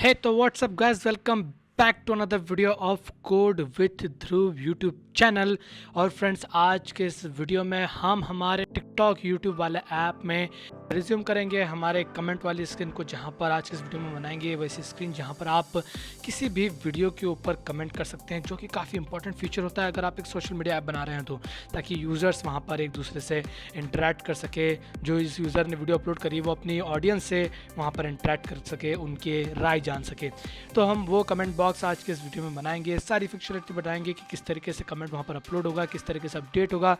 Hey, तो what's up guys, welcome back to another video of code with Dhruv YouTube channel. और friends, आज के इस वीडियो में हम हमारे टिकटॉक यूट्यूब वाले ऐप में रिज्यूम करेंगे हमारे कमेंट वाली स्क्रीन को, जहां पर आज के इस वीडियो में बनाएंगे वैसी स्क्रीन जहां पर आप किसी भी वीडियो के ऊपर कमेंट कर सकते हैं, जो कि काफ़ी इंपॉर्टेंट फीचर होता है अगर आप एक सोशल मीडिया ऐप बना रहे हैं तो, ताकि यूज़र्स वहाँ पर एक दूसरे से इंटरेक्ट कर सके। जो इस यूज़र ने वीडियो अपलोड करी वो अपनी ऑडियंस से वहाँ पर इंटरेक्ट कर सके, उनके राय जान सके। तो हम वो कमेंट बॉक्स आज के इस वीडियो में बनाएंगे, सारी फंक्शनलिटी बताएंगे कि किस तरीके से कमेंट वहाँ पर अपलोड होगा, किस तरीके से अपडेट होगा,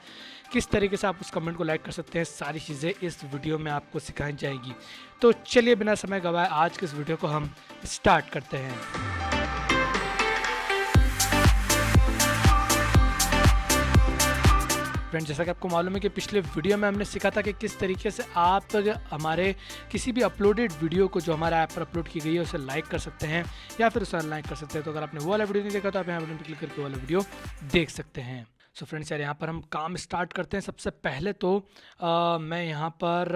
किस तरीके से आप उस कमेंट को लाइक कर सकते हैं। सारी चीज़ें इस वीडियो में आपको सिखाई जाएगी। तो चलिए बिना समय गवाए आज के इस वीडियो को हम स्टार्ट करते हैं। फ्रेंड, जैसा कि आपको मालूम है कि पिछले वीडियो में हमने सीखा था कि किस तरीके से आप हमारे किसी भी अपलोडेड वीडियो को जो हमारे ऐप पर अपलोड की गई है उसे लाइक कर सकते हैं या फिर उसे अनलाइक कर सकते हैं। तो अगर आपने वो वाला वीडियो नहीं देखा तो आप यहाँ वीडियो पर क्लिक करके वो वाला वीडियो देख सकते हैं। सो फ्रेंड्स, यार यहाँ पर हम काम स्टार्ट करते हैं। सबसे पहले तो मैं यहाँ पर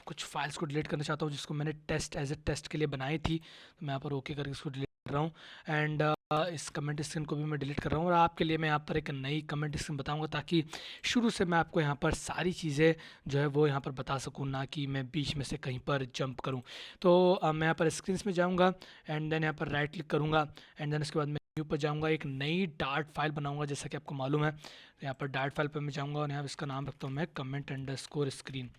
कुछ फाइल्स को डिलीट करना चाहता हूँ जिसको मैंने एज ए टेस्ट के लिए बनाई थी। तो मैं यहाँ पर ओके करके इसको डिलीट कर रहा हूँ। एंड इस कमेंट स्क्रीन को भी मैं डिलीट कर रहा हूँ। और आपके लिए मैं यहाँ पर एक नई कमेंट स्क्रीन बताऊँगा, ताकि शुरू से मैं आपको यहाँ पर सारी चीज़ें जो है वो यहाँ पर बता सकूँ, ना कि मैं बीच में से कहीं पर जंप करूँ। तो मैं यहाँ पर स्क्रीन्स में जाऊँगा एंड देन यहाँ पर राइट क्लिक करूँगा एंड देन उसके बाद मैं न्यू पर जाऊँगा, एक नई डार्ट फाइल बनाऊँगा जैसा कि आपको मालूम है। तो यहाँ पर डार्ट फाइल पर मैं जाऊँगा और यहाँ पर इसका नाम रखता हूँ मैं कमेंट_स्क्रीन।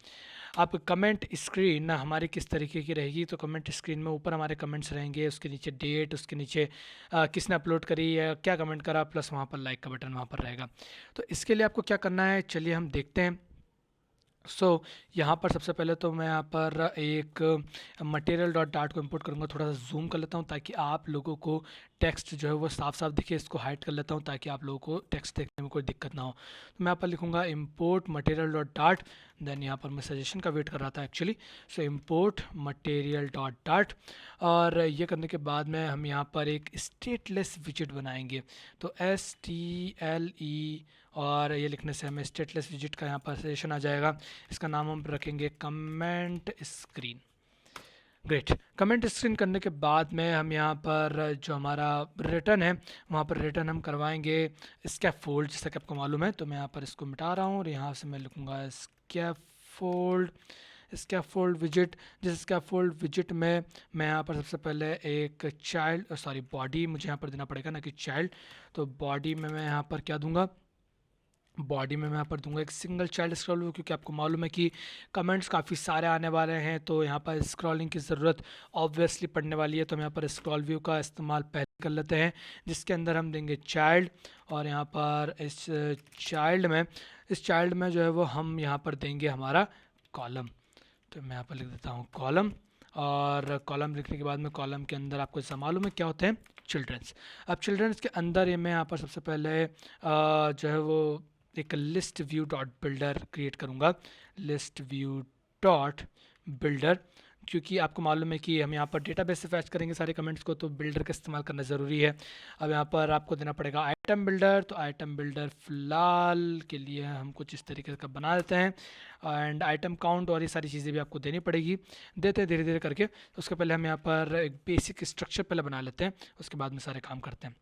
आप कमेंट स्क्रीन हमारी किस तरीके की रहेगी, तो कमेंट स्क्रीन में ऊपर हमारे कमेंट्स रहेंगे, उसके नीचे डेट, उसके नीचे किसने अपलोड करी या क्या कमेंट करा, प्लस वहाँ पर लाइक का बटन वहाँ पर रहेगा। तो इसके लिए आपको क्या करना है, चलिए हम देखते हैं। यहाँ पर सबसे पहले तो मैं यहाँ पर एक मटेरियल डॉट डार्ट को इंपोर्ट करूँगा। थोड़ा सा जूम कर लेता हूँ ताकि आप लोगों को टेक्स्ट जो है वो साफ साफ दिखे। इसको हाइड कर लेता हूँ ताकि आप लोगों को टेक्स्ट देखने में कोई दिक्कत ना हो। तो मैं यहाँ पर लिखूँगा import material dot dart. Then यहाँ पर मैं सजेशन का वेट कर रहा था actually. So import material dot dart, और ये करने के बाद में हम यहाँ पर एक स्टेटलेस विजिट बनाएंगे। तो STLE, और ये लिखने से हमें स्टेटलेस विजिट का यहाँ पर सजेशन आ जाएगा। इसका नाम हम रखेंगे comment screen. Great. Comment screen करने के बाद में हम यहाँ पर जो हमारा रिटर्न है वहाँ पर रिटर्न हम करवाएंगे स्कैफोल्ड, जैसा कि आपको मालूम है। तो मैं यहाँ पर इसको मिटा रहा हूँ और यहाँ से मैं लिखूँगा स्कैफोल्ड। स्कैफोल्ड विजिट, जिस स्कैफोल्ड विजिट में मैं यहाँ पर सबसे पहले एक बॉडी मुझे यहाँ पर देना पड़ेगा, ना कि चाइल्ड। तो बॉडी में मैं यहाँ पर क्या दूंगा, बॉडी में मैं यहाँ पर दूंगा एक सिंगल चाइल्ड स्क्रॉल व्यू, क्योंकि आपको मालूम है कि कमेंट्स काफ़ी सारे आने वाले हैं, तो यहाँ पर स्क्रॉलिंग की ज़रूरत ऑब्वियसली पड़ने वाली है। तो हम यहाँ पर स्क्रॉल व्यू का इस्तेमाल पहले कर लेते हैं, जिसके अंदर हम देंगे चाइल्ड। और यहाँ पर इस चाइल्ड में जो है वो हम यहाँ पर देंगे हमारा कॉलम। तो मैं यहाँ पर लिख देता हूँ कॉलम। और कॉलम लिखने के बाद में कॉलम के अंदर आपको ऐसा मालूम है क्या होते हैं, चिल्ड्रंस। अब चिल्ड्रंस के अंदर ये मैं यहाँ पर सबसे पहले जो है वो एक list view dot builder create करूँगा। लिस्ट व्यू डॉट बिल्डर, क्योंकि आपको मालूम है कि हम यहाँ पर डेटाबेस से फैच करेंगे सारे कमेंट्स को, तो बिल्डर का इस्तेमाल करना ज़रूरी है। अब यहाँ पर आपको देना पड़ेगा आइटम बिल्डर। तो आइटम बिल्डर फ़िलहाल के लिए हम कुछ इस तरीके का बना देते हैं। एंड आइटम काउंट और ये सारी चीज़ें भी आपको देनी पड़ेगी, देते हैं धीरे धीरे करके। तो उसके पहले हम यहाँ पर एक बेसिक स्ट्रक्चर पहले बना लेते हैं, उसके बाद में सारे काम करते हैं।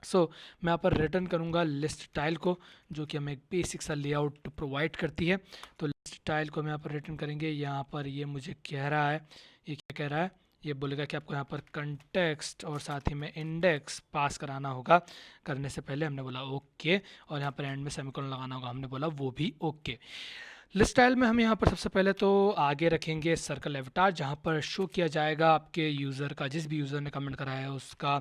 मैं यहाँ पर रिटर्न करूँगा लिस्ट टाइल को, जो कि हमें एक बेसिक सा लेआउट प्रोवाइड करती है। तो लिस्ट टाइल को हम यहाँ पर रिटर्न करेंगे। यहाँ पर ये मुझे कह रहा है, ये क्या कह रहा है, ये बोलेगा कि आपको यहाँ पर कंटेक्स्ट और साथ ही में इंडेक्स पास कराना होगा। करने से पहले हमने बोला ओके, और यहाँ पर एंड में सेमीकोलन लगाना होगा, हमने बोला वो भी ओके। लिस्ट स्टाइल में हम यहाँ पर सबसे पहले तो आगे रखेंगे सर्कल एवटार, जहाँ पर शो किया जाएगा आपके यूज़र का, जिस भी यूज़र ने कमेंट करा है उसका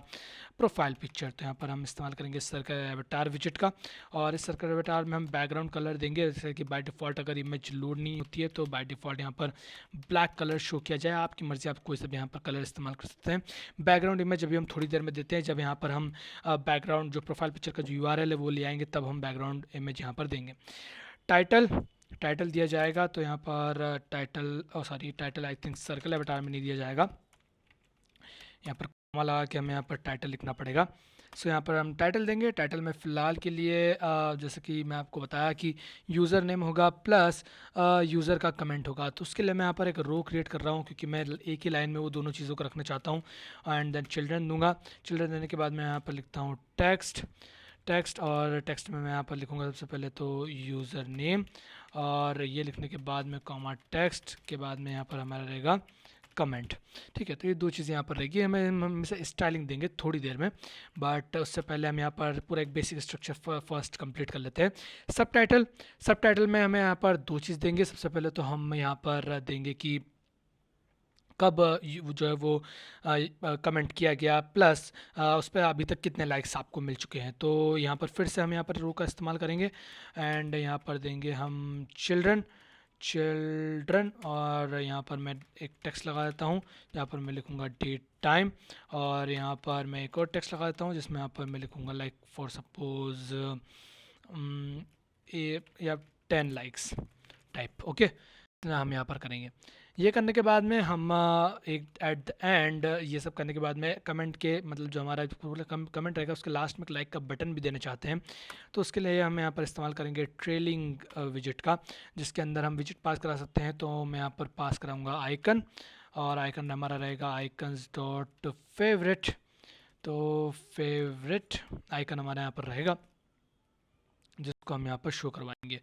प्रोफाइल पिक्चर। तो यहाँ पर हम इस्तेमाल करेंगे सर्कल एवटार विजिट का। और इस सर्कल एवटार में हम बैकग्राउंड कलर देंगे, जैसे कि बाय डिफ़ॉल्ट अगर इमेज लोड नहीं होती है तो बाय डिफ़ॉल्ट यहाँ पर ब्लैक कलर शो किया जाए। आपकी मर्ज़ी, आप कोई सा भी यहाँ पर कलर इस्तेमाल कर सकते हैं। बैकग्राउंड इमेज अभी हम थोड़ी देर में देते हैं, जब यहाँ पर हम बैकग्राउंड जो प्रोफाइल पिक्चर का जो URL है वो ले आएंगे, तब हम बैकग्राउंड इमेज यहाँ पर देंगे। टाइटल दिया जाएगा। तो यहाँ पर title I think circle avatar में नहीं दिया जाएगा, यहाँ पर लगा कि हमें यहाँ पर टाइटल लिखना पड़ेगा। सो यहाँ पर हम टाइटल देंगे। टाइटल में फ़िलहाल के लिए जैसे कि मैं आपको बताया कि यूज़र नेम होगा प्लस यूज़र का कमेंट होगा। तो उसके लिए मैं यहाँ पर एक रो क्रिएट कर रहा हूँ क्योंकि मैं एक ही लाइन में वो दोनों चीज़ों को रखना चाहता हूँ। एंड देन चिल्ड्रन दूंगा। चिल्ड्रन देने के बाद मैं यहाँ पर लिखता हूँ टेक्स्ट। और टेक्स्ट में मैं यहाँ पर लिखूँगा सबसे पहले तो यूज़र नेम, और ये लिखने के बाद में कॉमा टेक्स्ट के बाद में यहाँ पर हमारा रहेगा कमेंट। ठीक है, तो ये दो चीज़ें यहाँ पर रहेगी। हम इसे स्टाइलिंग देंगे थोड़ी देर में, बट उससे पहले हम यहाँ पर पूरा एक बेसिक स्ट्रक्चर फर्स्ट कंप्लीट कर लेते हैं। सब टाइटल में हमें यहाँ पर दो चीज़ देंगे। सबसे पहले तो हम यहाँ पर देंगे कि कब जो है वो कमेंट किया गया, प्लस उस पर अभी तक कितने लाइक्स आपको मिल चुके हैं। तो यहाँ पर फिर से हम यहाँ पर रो का इस्तेमाल करेंगे एंड यहाँ पर देंगे हम चिल्ड्रन और यहाँ पर मैं एक टेक्स्ट लगा देता हूँ। यहाँ पर मैं लिखूँगा डेट टाइम, और यहाँ पर मैं एक और टेक्स्ट लगा देता हूँ जिसमें यहाँ पर मैं लिखूँगा लाइक फॉर सपोज या 10 लाइक्स टाइप। ओके, हम यहाँ पर करेंगे। ये करने के बाद में हम एक एट द एंड ये सब करने के बाद में कमेंट के मतलब जो हमारा पूरा कमेंट रहेगा उसके लास्ट में एक लाइक का बटन भी देना चाहते हैं। तो उसके लिए हम यहाँ पर इस्तेमाल करेंगे ट्रेलिंग विजिट का, जिसके अंदर हम विजिट पास करा सकते हैं। तो मैं यहाँ पर पास कराऊंगा आइकन, और आइकन हमारा रहेगा आइकन्स डॉट फेवरेट। तो फेवरेट आइकन हमारे यहाँ पर रहेगा जिसको हम यहाँ पर शो करवाएंगे।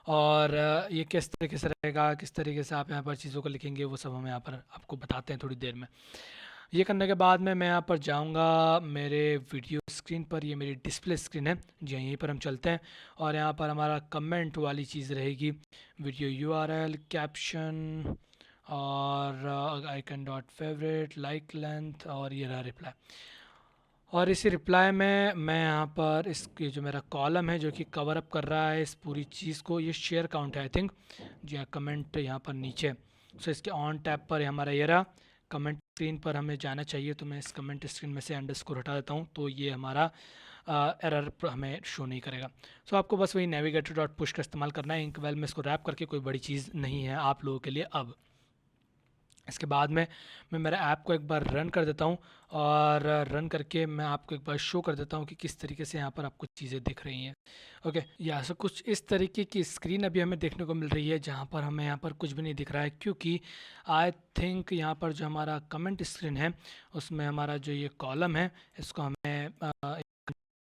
और ये किस तरीके से रहेगा, किस तरीके से आप यहाँ पर चीज़ों को लिखेंगे, वो सब हम यहाँ पर आपको बताते हैं थोड़ी देर में। ये करने के बाद में मैं यहाँ पर जाऊँगा मेरे वीडियो स्क्रीन पर। ये मेरी डिस्प्ले स्क्रीन है जी, यहीं पर हम चलते हैं। और यहाँ पर हमारा कमेंट वाली चीज़ रहेगी, वीडियो यूआरएल, कैप्शन और icon dot favourite, like length, और ये रहा रिप्लाई। और इसी रिप्लाई में मैं यहाँ पर इसके जो मेरा कॉलम है जो कि कवर अप कर रहा है इस पूरी चीज़ को, ये शेयर काउंट है आई थिंक जी हाँ, कमेंट यहाँ पर नीचे। सो इसके ऑन टैब पर हमारा ये रहा कमेंट स्क्रीन पर हमें जाना चाहिए। तो मैं इस कमेंट स्क्रीन में से अंडरस्कोर हटा देता हूँ, तो ये हमारा एरर हमें शो नहीं करेगा। सो आपको बस वही नेविगेटर डॉट पुश का इस्तेमाल करना है। इंकवेल में इसको रैप करके कोई बड़ी चीज़ नहीं है आप लोगों के लिए। अब इसके बाद में मैं मेरे ऐप को एक बार रन कर देता हूँ, और रन करके मैं आपको एक बार शो कर देता हूँ कि किस तरीके से यहाँ पर आपको चीज़ें दिख रही हैं। ओके, यहाँ से कुछ इस तरीके की स्क्रीन अभी हमें देखने को मिल रही है जहाँ पर हमें यहाँ पर कुछ भी नहीं दिख रहा है, क्योंकि आई थिंक यहाँ पर जो हमारा कमेंट स्क्रीन है उसमें हमारा जो ये कॉलम है इसको हमें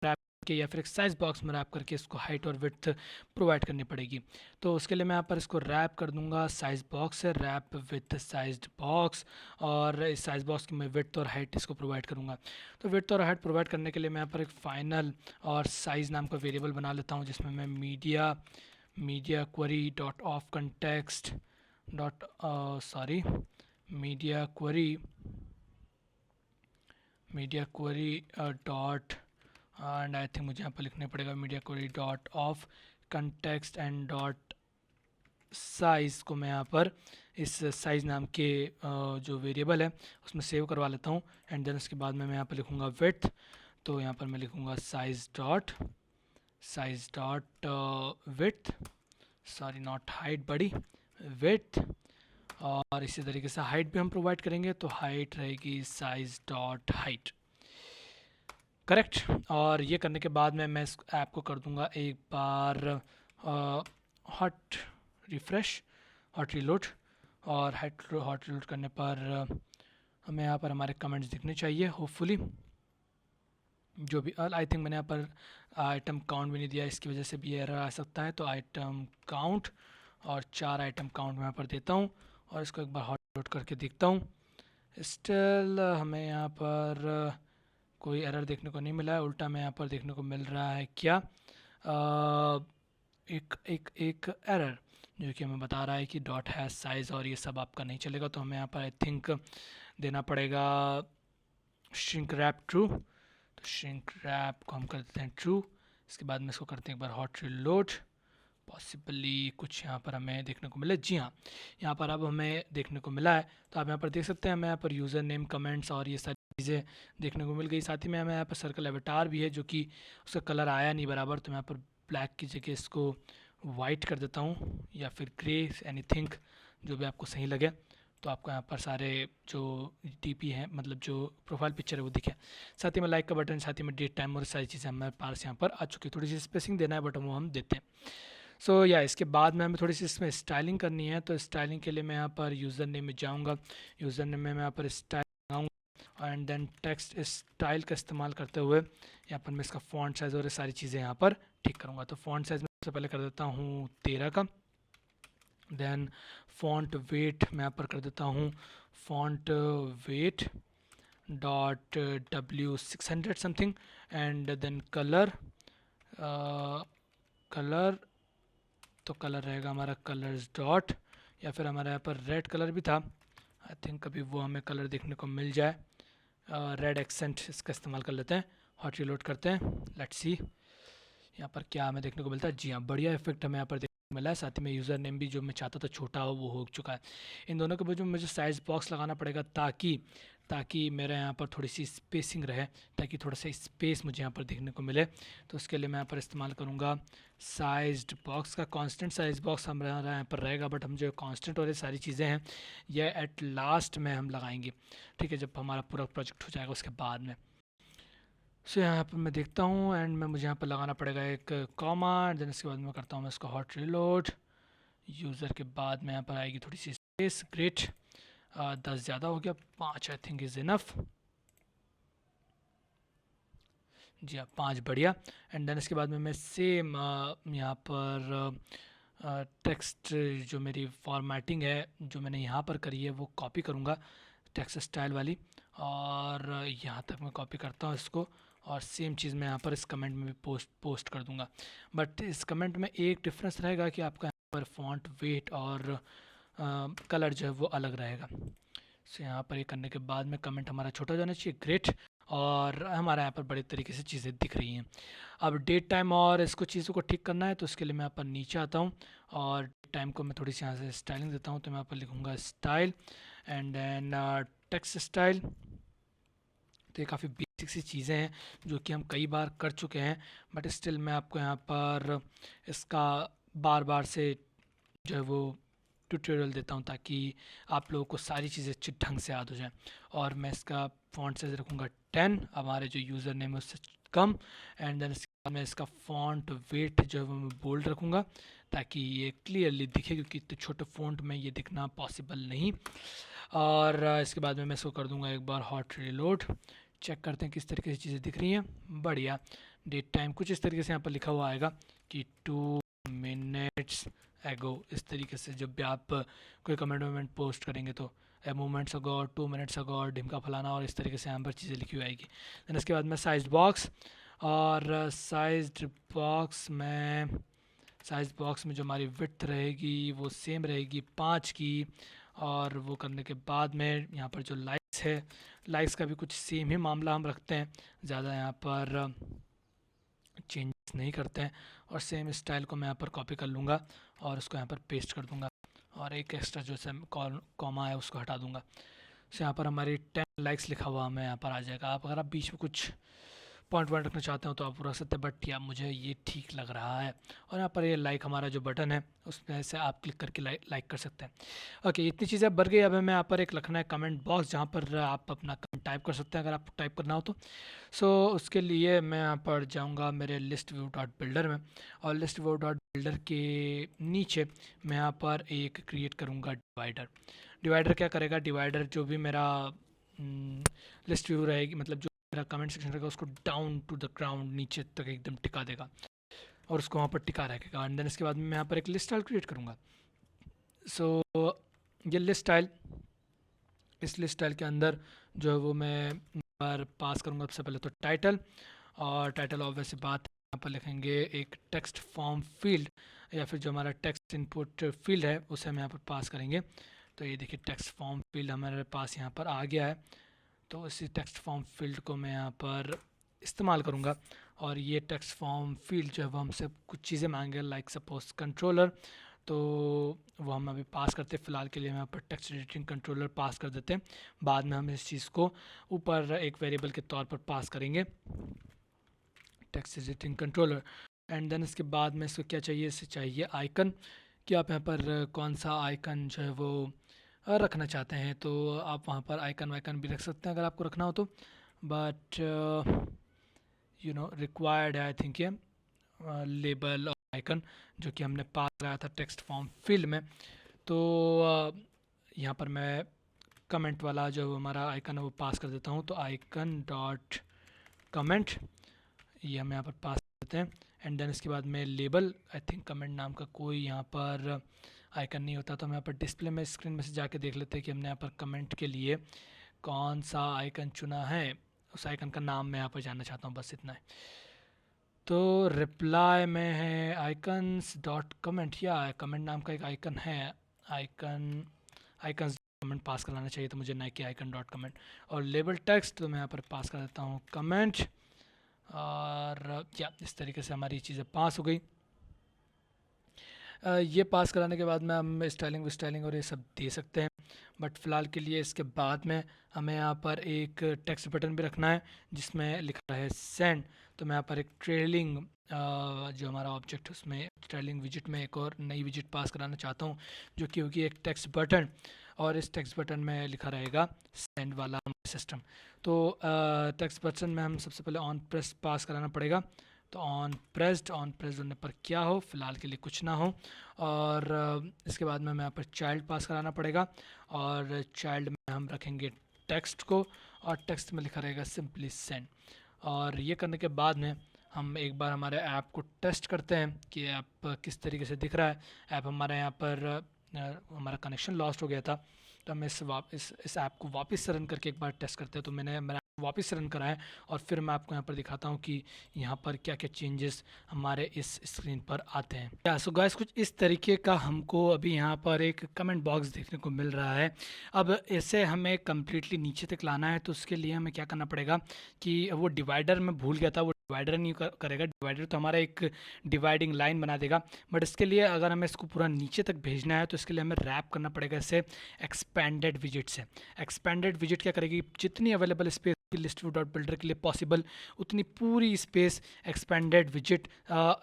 रैप के या फिर एक साइज़ बॉक्स में रैप करके इसको हाइट और विड्थ प्रोवाइड करनी पड़ेगी। तो उसके लिए मैं यहाँ पर इसको रैप कर दूंगा साइज़ बॉक्स से, रैप विथ साइज्ड बॉक्स, और इस साइज़ बॉक्स की मैं विड्थ और हाइट इसको प्रोवाइड करूँगा। तो विड्थ और हाइट प्रोवाइड करने के लिए मैं यहाँ पर एक फाइनल और साइज़ नाम का वेरिएबल बना लेता हूँ जिसमें मैं media query dot of context dot media query dot and I think मुझे यहाँ पर लिखने पड़ेगा media query dot of context and dot size को मैं यहाँ पर इस साइज़ नाम के जो वेरिएबल है उसमें सेव करवा लेता हूँ। एंड देन उसके बाद में मैं यहाँ पर लिखूँगा विड्थ। तो यहाँ पर मैं लिखूँगा size dot width, sorry not height बड़ी, विड्थ। और इसी तरीके से हाइट भी हम प्रोवाइड करेंगे, तो हाइट रहेगी साइज़ डॉट हाइट। करेक्ट। और ये करने के बाद में मैं इस ऐप को कर दूंगा एक बार हॉट रिलोड, और हॉट रिलोड करने पर हमें यहाँ पर हमारे कमेंट्स दिखने चाहिए होपफुली। जो भी आई थिंक मैंने यहाँ पर आइटम काउंट भी नहीं दिया, इसकी वजह से भी एरर आ सकता है। तो आइटम काउंट और 4 आइटम काउंट मैं यहाँ पर देता हूँ, और इसको एक बार हॉट रिलोड करके देखता हूँ। स्टिल हमें यहाँ पर कोई एरर देखने को नहीं मिला है, उल्टा मैं यहाँ पर देखने को मिल रहा है क्या एक एरर जो कि हमें बता रहा है कि डॉट हैश साइज़ और ये सब आपका नहीं चलेगा। तो हमें यहाँ पर आई थिंक देना पड़ेगा श्रिंक रैप ट्रू। तो श्रिंक रैप को हम कर देते हैं ट्रू। इसके बाद में इसको करते हैं एक बार हॉट रिलोड, पॉसिबली कुछ यहाँ पर हमें देखने को मिले। जी हाँ, यहाँ पर अब हमें देखने को मिला है। तो आप यहाँ पर देख सकते हैं हमें यहाँ पर यूज़र नेम, कमेंट्स और ये सारी चीज़ें देखने को मिल गई। साथ ही में हमें यहाँ पर सर्कल एवेटार भी है जो कि उसका कलर आया नहीं बराबर, तो मैं यहाँ पर ब्लैक की जगह इसको वाइट कर देता हूँ या फिर ग्रे, एनीथिंग जो भी आपको सही लगे। तो आपको यहाँ पर सारे जो DP हैं, मतलब जो प्रोफाइल पिक्चर है वो दिखे। साथ ही में लाइक का बटन, साथ ही में डेट टाइम और सारी चीज़ें हमारे पास यहाँ पर आ चुकी है। थोड़ी सी स्पेसिंग देना है बट वो हम देते हैं। सो या इसके बाद में हमें थोड़ी सी इसमें स्टाइलिंग करनी है। तो स्टाइलिंग के लिए मैं यहाँ पर यूज़र नेम में जाऊँगा, यूज़र नेम में मैं यहाँ पर स्टाइल लगाऊँगा एंड देन टेक्स्ट स्टाइल का इस्तेमाल करते हुए यहाँ पर मैं इसका फ़ॉन्ट साइज़ और ये सारी चीज़ें यहाँ पर ठीक करूँगा। तो फ़ॉन्ट साइज़ में सबसे पहले कर देता हूँ 13 का, देन फ़ॉन्ट वेट मैं यहाँ पर कर देता हूँ font weight dot W600 something and then colour, colour तो कलर रहेगा हमारा कलर्स डॉट, या फिर हमारे यहाँ पर रेड कलर भी था, आई थिंक कभी वो हमें कलर देखने को मिल जाए, रेड एक्सेंट इसका इस्तेमाल कर लेते हैं। हॉट रिलोड करते हैं, लेट्स सी यहाँ पर क्या हमें देखने को मिलता है। जी हाँ, बढ़िया इफेक्ट हमें यहाँ पर देखने को मिला है। साथ ही में यूज़र नेम भी जो मैं चाहता था छोटा हो वो हो चुका है। इन दोनों के बीच में मुझे साइज़ बॉक्स लगाना पड़ेगा ताकि ताकि मेरे यहाँ पर थोड़ी सी स्पेसिंग रहे, ताकि थोड़ा सा स्पेस मुझे यहाँ पर देखने को मिले। तो उसके लिए मैं यहाँ पर इस्तेमाल करूँगा साइज्ड बॉक्स का। कांस्टेंट साइज बॉक्स हमारा यहाँ पर रहेगा, बट हम जो कांस्टेंट और ये सारी चीज़ें हैं ये एट लास्ट में हम लगाएंगे, ठीक है, जब हमारा पूरा प्रोजेक्ट हो जाएगा उसके बाद में। सो यहाँ पर मैं देखता हूँ एंड में मुझे यहाँ पर लगाना पड़ेगा एक कॉमा, देन इसके बाद मैं करता हूँ मैं इसको हॉट रिलोड। यूज़र के बाद में यहाँ पर आएगी थोड़ी सी स्पेस, ग्रेट। 10 ज़्यादा हो गया, 5 आई थिंक इज़ इनफ। जी हाँ, 5 बढ़िया। एंड देन इसके बाद में मैं सेम यहाँ पर टेक्स्ट जो मेरी फॉर्मेटिंग है जो मैंने यहाँ पर करी है वो कॉपी करूँगा, टेक्स्ट स्टाइल वाली, और यहाँ तक मैं कॉपी करता हूँ इसको, और सेम चीज़ मैं यहाँ पर इस कमेंट में भी पोस्ट कर दूँगा। बट इस कमेंट में एक डिफरेंस रहेगा कि आपका यहाँ पर फॉन्ट वेट और कलर जो है वो अलग रहेगा। सो यहाँ पर ये करने के बाद में कमेंट हमारा छोटा जाना चाहिए, ग्रेट, और हमारा यहाँ पर बड़े तरीके से चीज़ें दिख रही हैं। अब डेट टाइम और इसको चीज़ों को ठीक करना है, तो उसके लिए मैं यहाँ पर नीचे आता हूँ और टाइम को मैं थोड़ी सी यहाँ से स्टाइलिंग देता हूँ। तो मैं यहाँ पर लिखूँगा style and then text style. तो ये काफ़ी बेसिक सी चीज़ें हैं जो कि हम कई बार कर चुके हैं, बट स्टिल मैं आपको यहाँ पर इसका बार बार से जो है वो ट्यूटोरियल देता हूँ ताकि आप लोगों को सारी चीज़ें अच्छे ढंग से याद हो जाए। और मैं इसका फ़ॉन्ट साइज़ रखूँगा 10, हमारे जो यूज़र नेम है उससे कम, एंड देन इसके बाद मैं इसका फ़ॉन्ट वेट जो है वो मैं बोल्ड रखूँगा ताकि ये क्लियरली दिखे, क्योंकि इतने छोटे फ़ॉन्ट में ये दिखना पॉसिबल नहीं। और इसके बाद में मैं इसको कर दूँगा एक बार हॉट रिलोड। चेक करते हैं किस तरीके से चीज़ें दिख रही हैं, बढ़िया। डेट टाइम कुछ इस तरीके से यहाँ पर लिखा हुआ आएगा कि 2 मिनट्स एगो, इस तरीके से जब भी आप कोई कमेंट पोस्ट करेंगे तो मोमेंट्स अगो और 2 मिनट्स अगो और ढिमका फलाना, और इस तरीके से यहाँ पर चीज़ें लिखी हुई आएगी। देन इसके बाद में साइज बॉक्स, और साइज बॉक्स में जो हमारी विड्थ रहेगी वो सेम रहेगी 5 की। और वो करने के बाद में यहाँ पर जो लाइक्स है, लाइक्स का भी कुछ सेम ही मामला हम रखते हैं, ज़्यादा यहाँ पर चेंजेस नहीं करते हैं। और सेम स्टाइल को मैं यहाँ पर कॉपी कर लूँगा और उसको यहाँ पर पेस्ट कर दूँगा, और एक एक्स्ट्रा जो से कॉमा है उसको हटा दूँगा। तो यहाँ पर हमारी 10 लाइक्स लिखा हुआ हमें यहाँ पर आ जाएगा। आप अगर आप बीच में कुछ पॉइंट रखना चाहते हो तो आप रख सकते हैं, बट या मुझे ये ठीक लग रहा है। और यहाँ पर ये लाइक हमारा जो बटन है उसमें से आप क्लिक करके लाइक कर सकते हैं। ओके, इतनी चीज़ें बढ़ गई। अब हमें यहाँ पर एक रखना है कमेंट बॉक्स जहाँ पर आप अपना कमेंट टाइप कर सकते हैं अगर आपको टाइप करना हो तो। सो उसके लिए मैं यहाँ पर जाऊँगा मेरे लिस्ट व्यू डॉट बिल्डर में, और लिस्ट व्यू डॉट बिल्डर के नीचे मैं यहाँ पर एक क्रिएट करूँगा डिवाइडर। डिवाइडर क्या करेगा, डिवाइडर जो भी मेरा लिस्ट व्यू रहेगी, मतलब जो मेरा कमेंट सेक्शन रहेगा उसको डाउन टू द ग्राउंड, नीचे तक एकदम टिका देगा और उसको वहाँ पर टिका रखेगा। एंड देन इसके बाद में मैं यहाँ पर एक लिस्ट स्टाइल क्रिएट करूँगा। सो ये लिस्ट स्टाइल, इस लिस्ट स्टाइल के अंदर जो है वो मैं पर पास करूँगा सबसे पहले तो टाइटल, और टाइटल ऑब्वियस सी बात यहाँ पर लिखेंगे एक टेक्स्ट फॉर्म फील्ड, या फिर जो हमारा टेक्स्ट इनपुट फील्ड है उसे हम यहाँ पर पास करेंगे। तो ये देखिए टेक्स्ट फॉर्म फील्ड हमारे पास यहाँ पर आ गया है। तो इसी टेक्स्ट फॉर्म फील्ड को मैं यहाँ पर इस्तेमाल करूँगा, और ये टेक्स्ट फॉर्म फील्ड जो है वो हमसे कुछ चीज़ें मांगे, लाइक सपोज कंट्रोलर, तो वो हम अभी पास करते हैं। फ़िलहाल के लिए हम यहाँ पर टेक्स्ट एडिटिंग कंट्रोलर पास कर देते हैं, बाद में हम इस चीज़ को ऊपर एक वेरिएबल के तौर पर पास करेंगे, text editing controller. And then इसके बाद में इसको क्या चाहिए, इससे चाहिए आइकन, कि आप यहाँ पर कौन सा आइकन जो है वो रखना चाहते हैं तो आप वहाँ पर आइकन वाइकन भी रख सकते हैं अगर आपको रखना हो तो, बट रिक्वायर्ड है आई थिंक ये लेबल और आइकन जो कि हमने पास कराया था टेक्स्ट फॉर्म फील्ड में। तो यहाँ पर मैं कमेंट वाला जो हमारा आइकन है वो पास कर देता हूँ, तो आइकन डॉट कमेंट ये हम यहाँ पर पास करते हैं। एंड देन इसके बाद में लेबल, आई थिंक कमेंट नाम का कोई यहाँ पर आइकन नहीं होता, तो हम यहाँ पर डिस्प्ले में स्क्रीन में से जाके देख लेते हैं कि हमने यहाँ पर कमेंट के लिए कौन सा आइकन चुना है। उस आइकन का नाम मैं यहाँ पर जानना चाहता हूँ, बस इतना है। तो रिप्लाई में है आइकन्स डॉट कमेंट, या कमेंट नाम का एक आइकन है, आइकन्स कमेंट पास कराना चाहिए तो मुझे, ना कि आइकन डॉट कमेंट। और लेबल टेक्स्ट तो मैं यहाँ पर पास कर देता हूँ कमेंट, और या इस तरीके से हमारी चीज़ें पास हो गई। ये पास कराने के बाद में हम स्टाइलिंग विस्टाइलिंग और ये सब दे सकते हैं, बट फ़िलहाल के लिए इसके बाद में हमें यहाँ पर एक टेक्स्ट बटन भी रखना है जिसमें लिखा है सेंड। तो मैं यहाँ पर एक ट्रेलिंग जो हमारा ऑब्जेक्ट है उसमें ट्रेलिंग विजिट में एक और नई विजिट पास कराना चाहता हूँ जो कि होगी एक टेक्स्ट बटन, और इस टेक्स्ट बटन में लिखा रहेगा सेंड वाला सिस्टम। तो टेक्स्ट बटन में हम सबसे पहले ऑन प्रेस पास कराना पड़ेगा, तो ऑन प्रेस्ड होने पर क्या हो, फ़िलहाल के लिए कुछ ना हो। और इसके बाद में हमें यहाँ पर चाइल्ड पास कराना पड़ेगा, और चाइल्ड में हम रखेंगे टेक्स्ट को, और टेक्स्ट में लिखा रहेगा सिंपली सेंड। और ये करने के बाद में हम एक बार हमारे ऐप को टेस्ट करते हैं कि ऐप किस तरीके से दिख रहा है। ऐप हमारे यहाँ पर हमारा कनेक्शन लॉस्ट हो गया था, तो हम इस ऐप को वापस रन करके एक बार टेस्ट करते हैं। तो मैंने मेरा वापस रन करा है, और फिर मैं आपको यहाँ पर दिखाता हूँ कि यहाँ पर क्या क्या चेंजेस हमारे इस स्क्रीन पर आते हैं। या सो गाइस, कुछ इस तरीके का हमको अभी यहाँ पर एक कमेंट बॉक्स देखने को मिल रहा है। अब इसे हमें कम्प्लीटली नीचे तक लाना है, तो उसके लिए हमें क्या करना पड़ेगा कि वो डिवाइडर में भूल गया था, वो डिवाइडर नहीं करेगा। डिवाइडर तो हमारा एक डिवाइडिंग लाइन बना देगा, बट इसके लिए अगर हमें इसको पूरा नीचे तक भेजना है तो इसके लिए हमें रैप करना पड़ेगा इसे एक्सपेंडेड विजिट से। एक्सपेंडेड विजिट क्या करेगी, जितनी available space list view dot builder के लिए पॉसिबल उतनी पूरी space expanded visit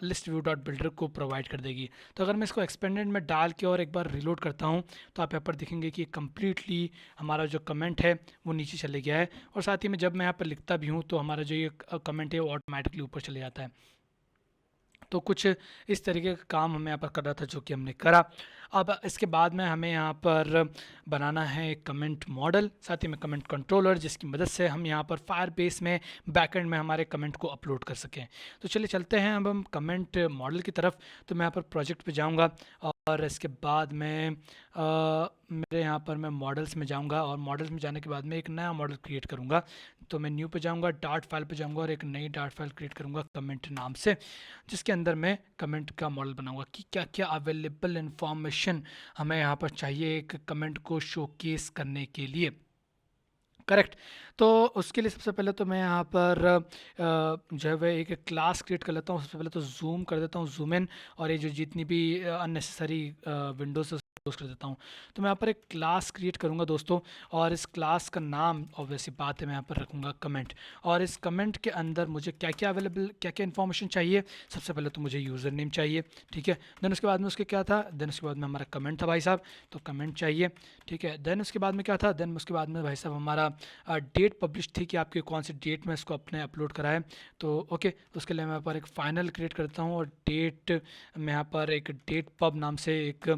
list view dot builder को प्रोवाइड कर देगी। तो अगर मैं इसको एक्सपेंडेड में डाल के और एक बार रिलोड करता हूँ तो आप यहाँ पर देखेंगे कि कम्प्लीटली हमारा जो कमेंट है वो नीचे चले गया है, और साथ ही में जब मैं यहाँ पर लिखता भी हूँ तो हमारा जो ये कमेंट है वो ऑटोमेटिकली ऊपर चले जाता है। तो कुछ इस तरीके का काम हमें यहाँ पर कर रहा था जो कि हमने करा। अब इसके बाद में हमें यहाँ पर बनाना है एक कमेंट मॉडल, साथ ही में कमेंट कंट्रोलर, जिसकी मदद से हम यहाँ पर फायरबेस में बैकएंड में हमारे कमेंट को अपलोड कर सकें। तो चलिए चलते हैं अब हम कमेंट मॉडल की तरफ। तो मैं यहाँ पर प्रोजेक्ट पे जाऊँगा, और इसके बाद में मेरे यहाँ पर मैं मॉडल्स में जाऊँगा, और मॉडल्स में जाने के बाद में एक नया मॉडल क्रिएट करूँगा। तो मैं न्यू पे जाऊँगा, डार्ट फाइल पे जाऊँगा, और एक नई डार्ट फाइल क्रिएट करूँगा कमेंट नाम से, जिसके अंदर मैं कमेंट का मॉडल बनाऊँगा कि क्या क्या अवेलेबल इन्फॉर्मेशन हमें यहाँ पर चाहिए एक कमेंट को शोकेस करने के लिए। करेक्ट। तो उसके लिए सबसे पहले तो मैं यहाँ पर जो है वह एक क्लास क्रिएट कर लेता हूँ। सबसे पहले तो जूम कर देता हूँ, जूम इन, और ये जो जितनी भी अननेसेसरी विंडोज क्लोज कर देता हूँ। तो मैं यहाँ पर एक क्लास क्रिएट करूँगा दोस्तों, और इस क्लास का नाम ऑब्वियसली बात है मैं यहाँ पर रखूँगा कमेंट। और इस कमेंट के अंदर मुझे क्या क्या अवेलेबल, क्या क्या इन्फॉर्मेशन चाहिए। सबसे पहले तो मुझे यूज़र नेम चाहिए, ठीक है। देन उसके बाद में उसके क्या था, देन उसके बाद में हमारा कमेंट था भाई साहब, तो कमेंट चाहिए, ठीक है। देन उसके बाद में क्या था, देन उसके बाद में भाई साहब हमारा डेट पब्लिश थी कि आपके कौन सी डेट में इसको अपने अपलोड करा है। तो ओके, उसके लिए मैं यहाँ पर एक फ़ाइनल क्रिएट करता हूँ, और डेट मैं यहाँ पर एक डेट पब नाम से एक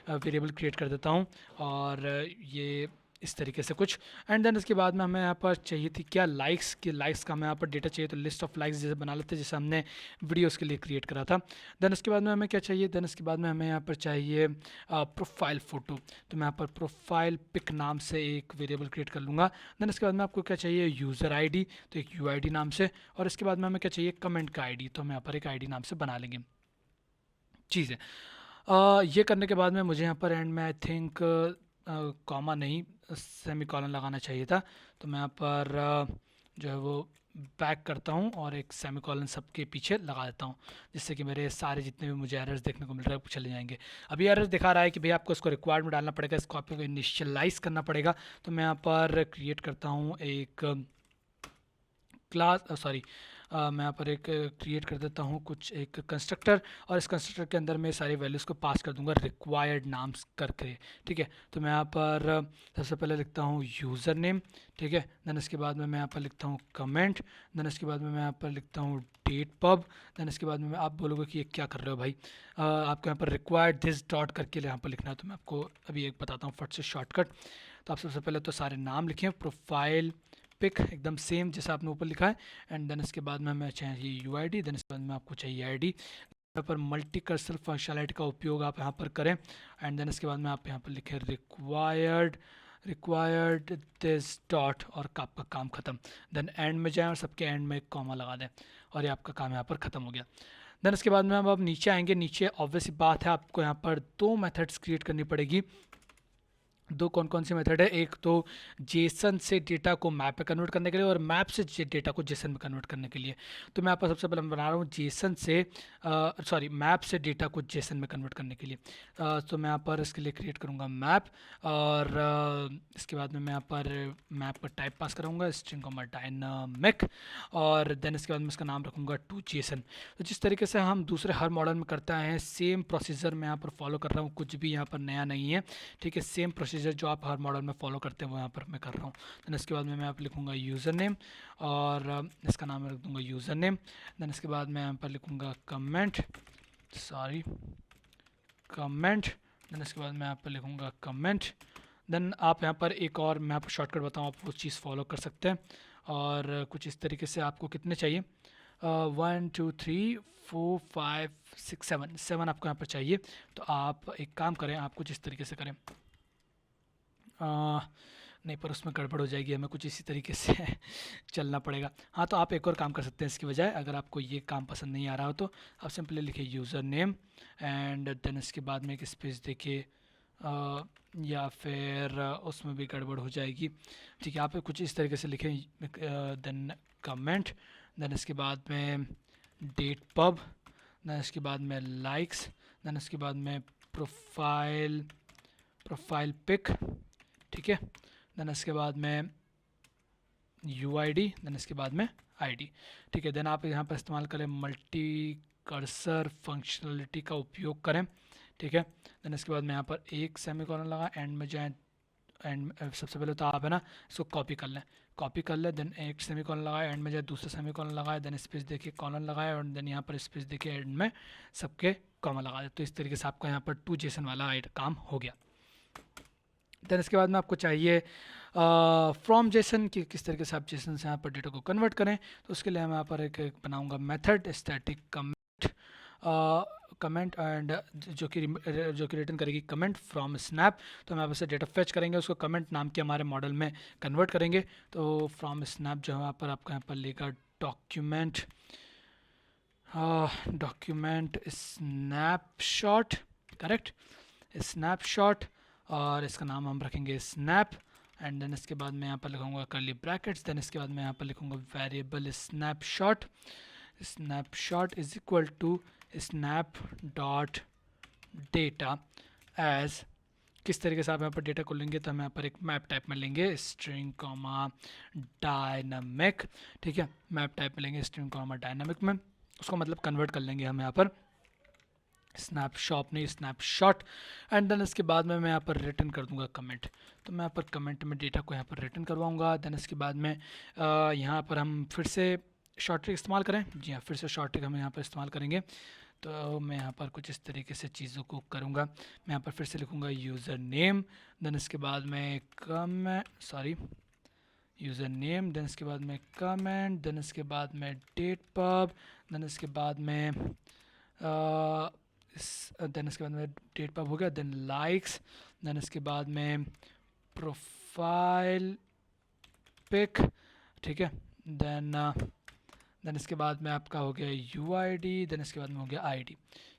वेरिएबल क्रिएट कर देता हूँ, और ये इस तरीके से कुछ। एंड देन उसके बाद में हमें यहाँ पर चाहिए थी क्या, लाइक्स की, लाइक्स का हमें यहाँ पर डेटा चाहिए, तो लिस्ट ऑफ लाइक्स जैसे बना लेते हैं जैसे हमने वीडियोस के लिए क्रिएट करा था। देन उसके बाद में हमें क्या चाहिए, देन उसके बाद में हमें यहाँ पर चाहिए प्रोफाइल फ़ोटो। तो मैं यहाँ पर प्रोफाइल पिक नाम से एक वेरिएबल क्रिएट कर लूँगा। देन उसके बाद में आपको क्या चाहिए, यूज़र ID, तो एक UID नाम से। और इसके बाद में हमें क्या चाहिए, कमेंट का ID, तो हम यहाँ पर एक ID नाम से बना लेंगे चीज़ है। ये करने के बाद में मुझे यहाँ पर एंड में आई थिंक कॉमा नहीं सेमी कॉलन लगाना चाहिए था। तो मैं यहाँ पर जो है वो बैक करता हूँ और एक सेमी कॉलन सबके पीछे लगा देता हूँ, जिससे कि मेरे सारे जितने भी मुझे एरर्स देखने को मिल रहे हैं वो चले जाएंगे। अभी एरर्स दिखा रहा है कि भैया आपको इसको रिक्वायर्ड में डालना पड़ेगा, इसको आपको इनिशियलाइज करना पड़ेगा। तो मैं यहाँ पर क्रिएट करता हूँ एक क्लास, सॉरी मैं यहाँ पर एक क्रिएट कर देता हूँ कुछ एक कंस्ट्रक्टर, और इस कंस्ट्रक्टर के अंदर मैं सारी वैल्यूज़ को पास कर दूंगा रिक्वायर्ड नाम्स करके। ठीक है, तो मैं यहाँ पर सबसे पहले लिखता हूँ यूज़र नेम। ठीक है, देन इसके बाद में मैं यहाँ पर लिखता हूँ कमेंट, देन इसके बाद में मैं यहाँ पर लिखता हूँ डेट पब, देन इसके बाद में आप बोलोगे कि ये क्या कर रहे हो भाई, आपको यहाँ पर रिक्वायर्ड दिस डॉट करके यहाँ पर लिखना है। तो मैं आपको अभी एक बताता हूँ फट से शॉर्टकट। तो आप सबसे पहले तो सारे नाम लिखें, प्रोफाइल पिक एकदम सेम जैसा आपने ऊपर लिखा है, एंड देन इसके बाद में हमें चाहिए यूआईडी, देन इसके बाद में आपको चाहिए आईडी। यहाँ पर मल्टी कर्सर फंक्शनलिटी का उपयोग आप यहाँ पर करें, एंड देन इसके बाद में आप यहाँ पर लिखें रिक्वायर्ड दिस डॉट, और आपका काम ख़त्म। देन एंड में जाएं और सबके एंड में एक कॉमा लगा दें, और ये आपका काम यहाँ पर ख़त्म हो गया। देन इसके बाद में हम अब नीचे आएंगे। नीचे ऑब्वियस बात है आपको यहाँ पर दो मेथड्स क्रिएट करनी पड़ेगी। दो कौन कौन सी मेथड है, एक तो जेसन से डेटा को मैप में कन्वर्ट करने के लिए, और मैप से डेटा को जेसन में कन्वर्ट करने के लिए। तो मैं आपको सबसे पहले बना रहा हूँ जेसन से मैप से डेटा को जेसन में कन्वर्ट करने के लिए। तो मैं यहाँ पर इसके लिए क्रिएट करूँगा मैप, और इसके बाद में मैं यहाँ पर मैप का टाइप पास कराऊँगा स्ट्रिंग कॉमा डायनामिक, और देन इसके बाद मैं इसका नाम रखूँगा टू जेसन। तो जिस तरीके से हम दूसरे हर मॉडल में करते हैं सेम प्रोसीजर मैं यहाँ पर फॉलो कर रहा हूँ, कुछ भी यहाँ पर नया नहीं है। ठीक है, सेम प्रोसीजर जो आप हर मॉडल में फॉलो करते हैं वो यहाँ पर मैं कर रहा हूँ। देन इसके बाद में मैं यहाँ पर लिखूँगा यूज़र नेम, और इसका नाम रख दूँगा यूज़र नेम। देन इसके बाद मैं यहाँ पर लिखूँगा कमेंट, देन इसके बाद मैं यहाँ पर लिखूँगा कमेंट। देन आप यहाँ पर एक और मैं आपको शॉर्टकट बताऊँ, आप वो चीज़ फॉलो कर सकते हैं, और कुछ इस तरीके से आपको कितने चाहिए, 1 2 3 4 5 6 7 आपको यहाँ पर चाहिए। तो आप एक काम करें, आप कुछ इस तरीके से करें, नहीं पर उसमें गड़बड़ हो जाएगी, हमें कुछ इसी तरीके से चलना पड़ेगा। हाँ, तो आप एक और काम कर सकते हैं इसकी बजाय, अगर आपको ये काम पसंद नहीं आ रहा हो तो आप सिंपली लिखिए यूज़र नेम, एंड देन इसके बाद में एक स्पेस देखिए, या फिर उसमें भी गड़बड़ हो जाएगी। ठीक है, आप कुछ इस तरीके से लिखें, देन कमेंट, देन इसके बाद में डेट पब, देन इसके बाद में लाइक्स, देन इसके बाद में प्रोफाइल पिक। ठीक है, देन इसके बाद में यूआईडी, देन इसके बाद में आईडी। ठीक है, देन आप यहाँ पर इस्तेमाल करें मल्टी कर्सर फंक्शनलिटी का उपयोग करें। ठीक है, देन इसके बाद मैं यहाँ पर एक सेमीकोलन लगा, एंड में जाएँ, एंड सबसे पहले तो आप है ना इसको कॉपी कर लें, देन एक सेमीकोलन लगाए, एंड में जाए दूसरा सेमीकोलन लगाए, देन स्पेस देखिए कॉलन लगाए, और देन यहाँ पर स्पेस देखिए एंड में सबके कॉमा लगा दे। तो इस तरीके से आपका यहाँ पर टू जेसन वाला काम हो गया। देन इसके बाद में आपको चाहिए फ्रॉम जेसन कि किस तरीके से आप जेसन से यहाँ पर डेटा को कन्वर्ट करें। तो उसके लिए मैं यहाँ पर एक बनाऊँगा मेथड स्टैटिक कमेंट एंड जो कि रिटर्न करेगी कमेंट फ्रॉम स्नैप। तो हम यहाँ से डेटा फेच करेंगे, उसको कमेंट नाम के हमारे मॉडल में कन्वर्ट करेंगे। तो फ्रॉम स्नैप जो है पर आपका यहाँ पर लेगा डॉक्यूमेंट स्नैपशॉट, करेक्ट, स्नैपशॉट, और इसका नाम हम रखेंगे स्नैप, एंड देन इसके बाद मैं यहाँ पर लिखूँगा कर्ली ब्रैकेट्स, देन इसके बाद मैं यहाँ पर लिखूँगा variable snapshot is equal to snap dot data as. किस तरीके से आप यहाँ पर डेटा को लेंगे, तो हम यहाँ पर एक मैप टाइप में लेंगे स्ट्रिंग कॉमा डायनामिक। ठीक है, मैप टाइप में लेंगे स्ट्रिंग कॉमा डायनामिक में, उसको मतलब कन्वर्ट कर लेंगे हम यहाँ पर स्नैपशॉट नहीं स्नैपशॉट, एंड देन इसके बाद में मैं यहाँ पर रिटर्न कर दूंगा कमेंट। तो मैं यहाँ पर कमेंट में डेटा को यहाँ पर रिटर्न करवाऊँगा। देन इसके बाद में यहाँ पर हम फिर से शॉर्ट ट्रिक इस्तेमाल करें, जी हाँ, फिर से शॉर्ट ट्रिक हम यहाँ पर इस्तेमाल करेंगे। तो मैं यहाँ पर कुछ इस तरीके से चीज़ों को करूँगा, मैं यहाँ पर फिर से लिखूँगा यूज़र नेम, देन इसके बाद में यूज़र नेम, देन इसके बाद में कमेंट, देन इसके बाद में डेट पब, देन इसके बाद में देन इसके बाद में डेट पब हो गया, देन लाइक्स, देन इसके बाद में प्रोफाइल पिक। ठीक है, देन इसके बाद में आपका हो गया यूआईडी, देन इसके बाद में हो गया आईडी।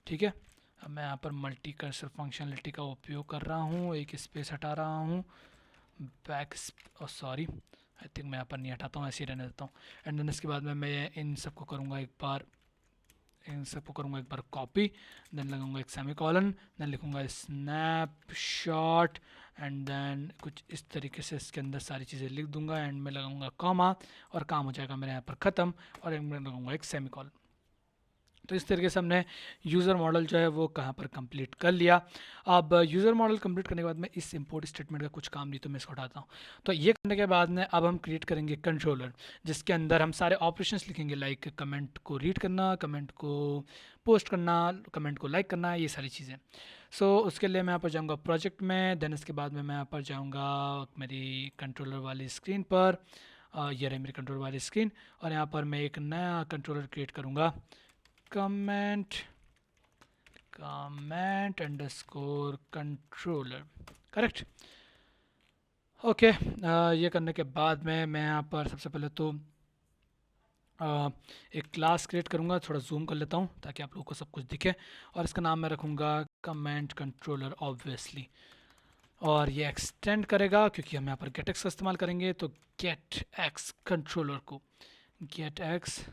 ठीक है, अब मैं यहाँ पर मल्टी कर्सर फंक्शनलिटी का उपयोग कर रहा हूँ, एक स्पेस हटा रहा हूँ, सॉरी आई थिंक मैं यहाँ पर नहीं हटाता हूँ, ऐसे ही रहने देता हूँ। एंड देन इसके बाद में मैं इन सबको करूँगा एक बार इन सबको करूँगा एक बार कॉपी, देन लगाऊंगा एक सेमीकोलन, देन लिखूंगा स्नैपशॉट एंड देन कुछ इस तरीके से इसके अंदर सारी चीज़ें लिख दूंगा, एंड में लगाऊंगा कॉमा और काम हो जाएगा मेरे यहाँ पर ख़त्म, और एंड में लगाऊंगा एक सेमीकोलन। तो इस तरीके से हमने यूज़र मॉडल जो है वो कहाँ पर कंप्लीट कर लिया। अब यूज़र मॉडल कंप्लीट करने के बाद मैं इस इंपोर्ट स्टेटमेंट का कुछ काम नहीं तो मैं इसको हटाता हूँ। तो ये करने के बाद में अब हम क्रिएट करेंगे कंट्रोलर, जिसके अंदर हम सारे ऑपरेशंस लिखेंगे, लाइक कमेंट को रीड करना, कमेंट को पोस्ट करना, कमेंट को लाइक करना, ये सारी चीज़ें। सो उसके लिए मैं यहाँ पर जाऊँगा प्रोजेक्ट में, देन इसके बाद में मैं यहाँ पर जाऊँगा मेरी कंट्रोलर वाली स्क्रीन पर, ये रही मेरी कंट्रोलर वाली स्क्रीन, और यहाँ पर मैं एक नया कंट्रोलर क्रिएट करूँगा, comment underscore controller, correct. Okay, ये करने के बाद में मैं यहाँ पर सबसे पहले तो एक क्लास क्रिएट करूँगा, थोड़ा जूम कर लेता हूँ ताकि आप लोगों को सब कुछ दिखे, और इसका नाम मैं रखूँगा कमेंट कंट्रोलर ऑब्वियसली, और ये एक्सटेंड करेगा क्योंकि हम यहाँ पर गेटएक्स का इस्तेमाल करेंगे, तो गेटएक्स कंट्रोलर को गेटएक्स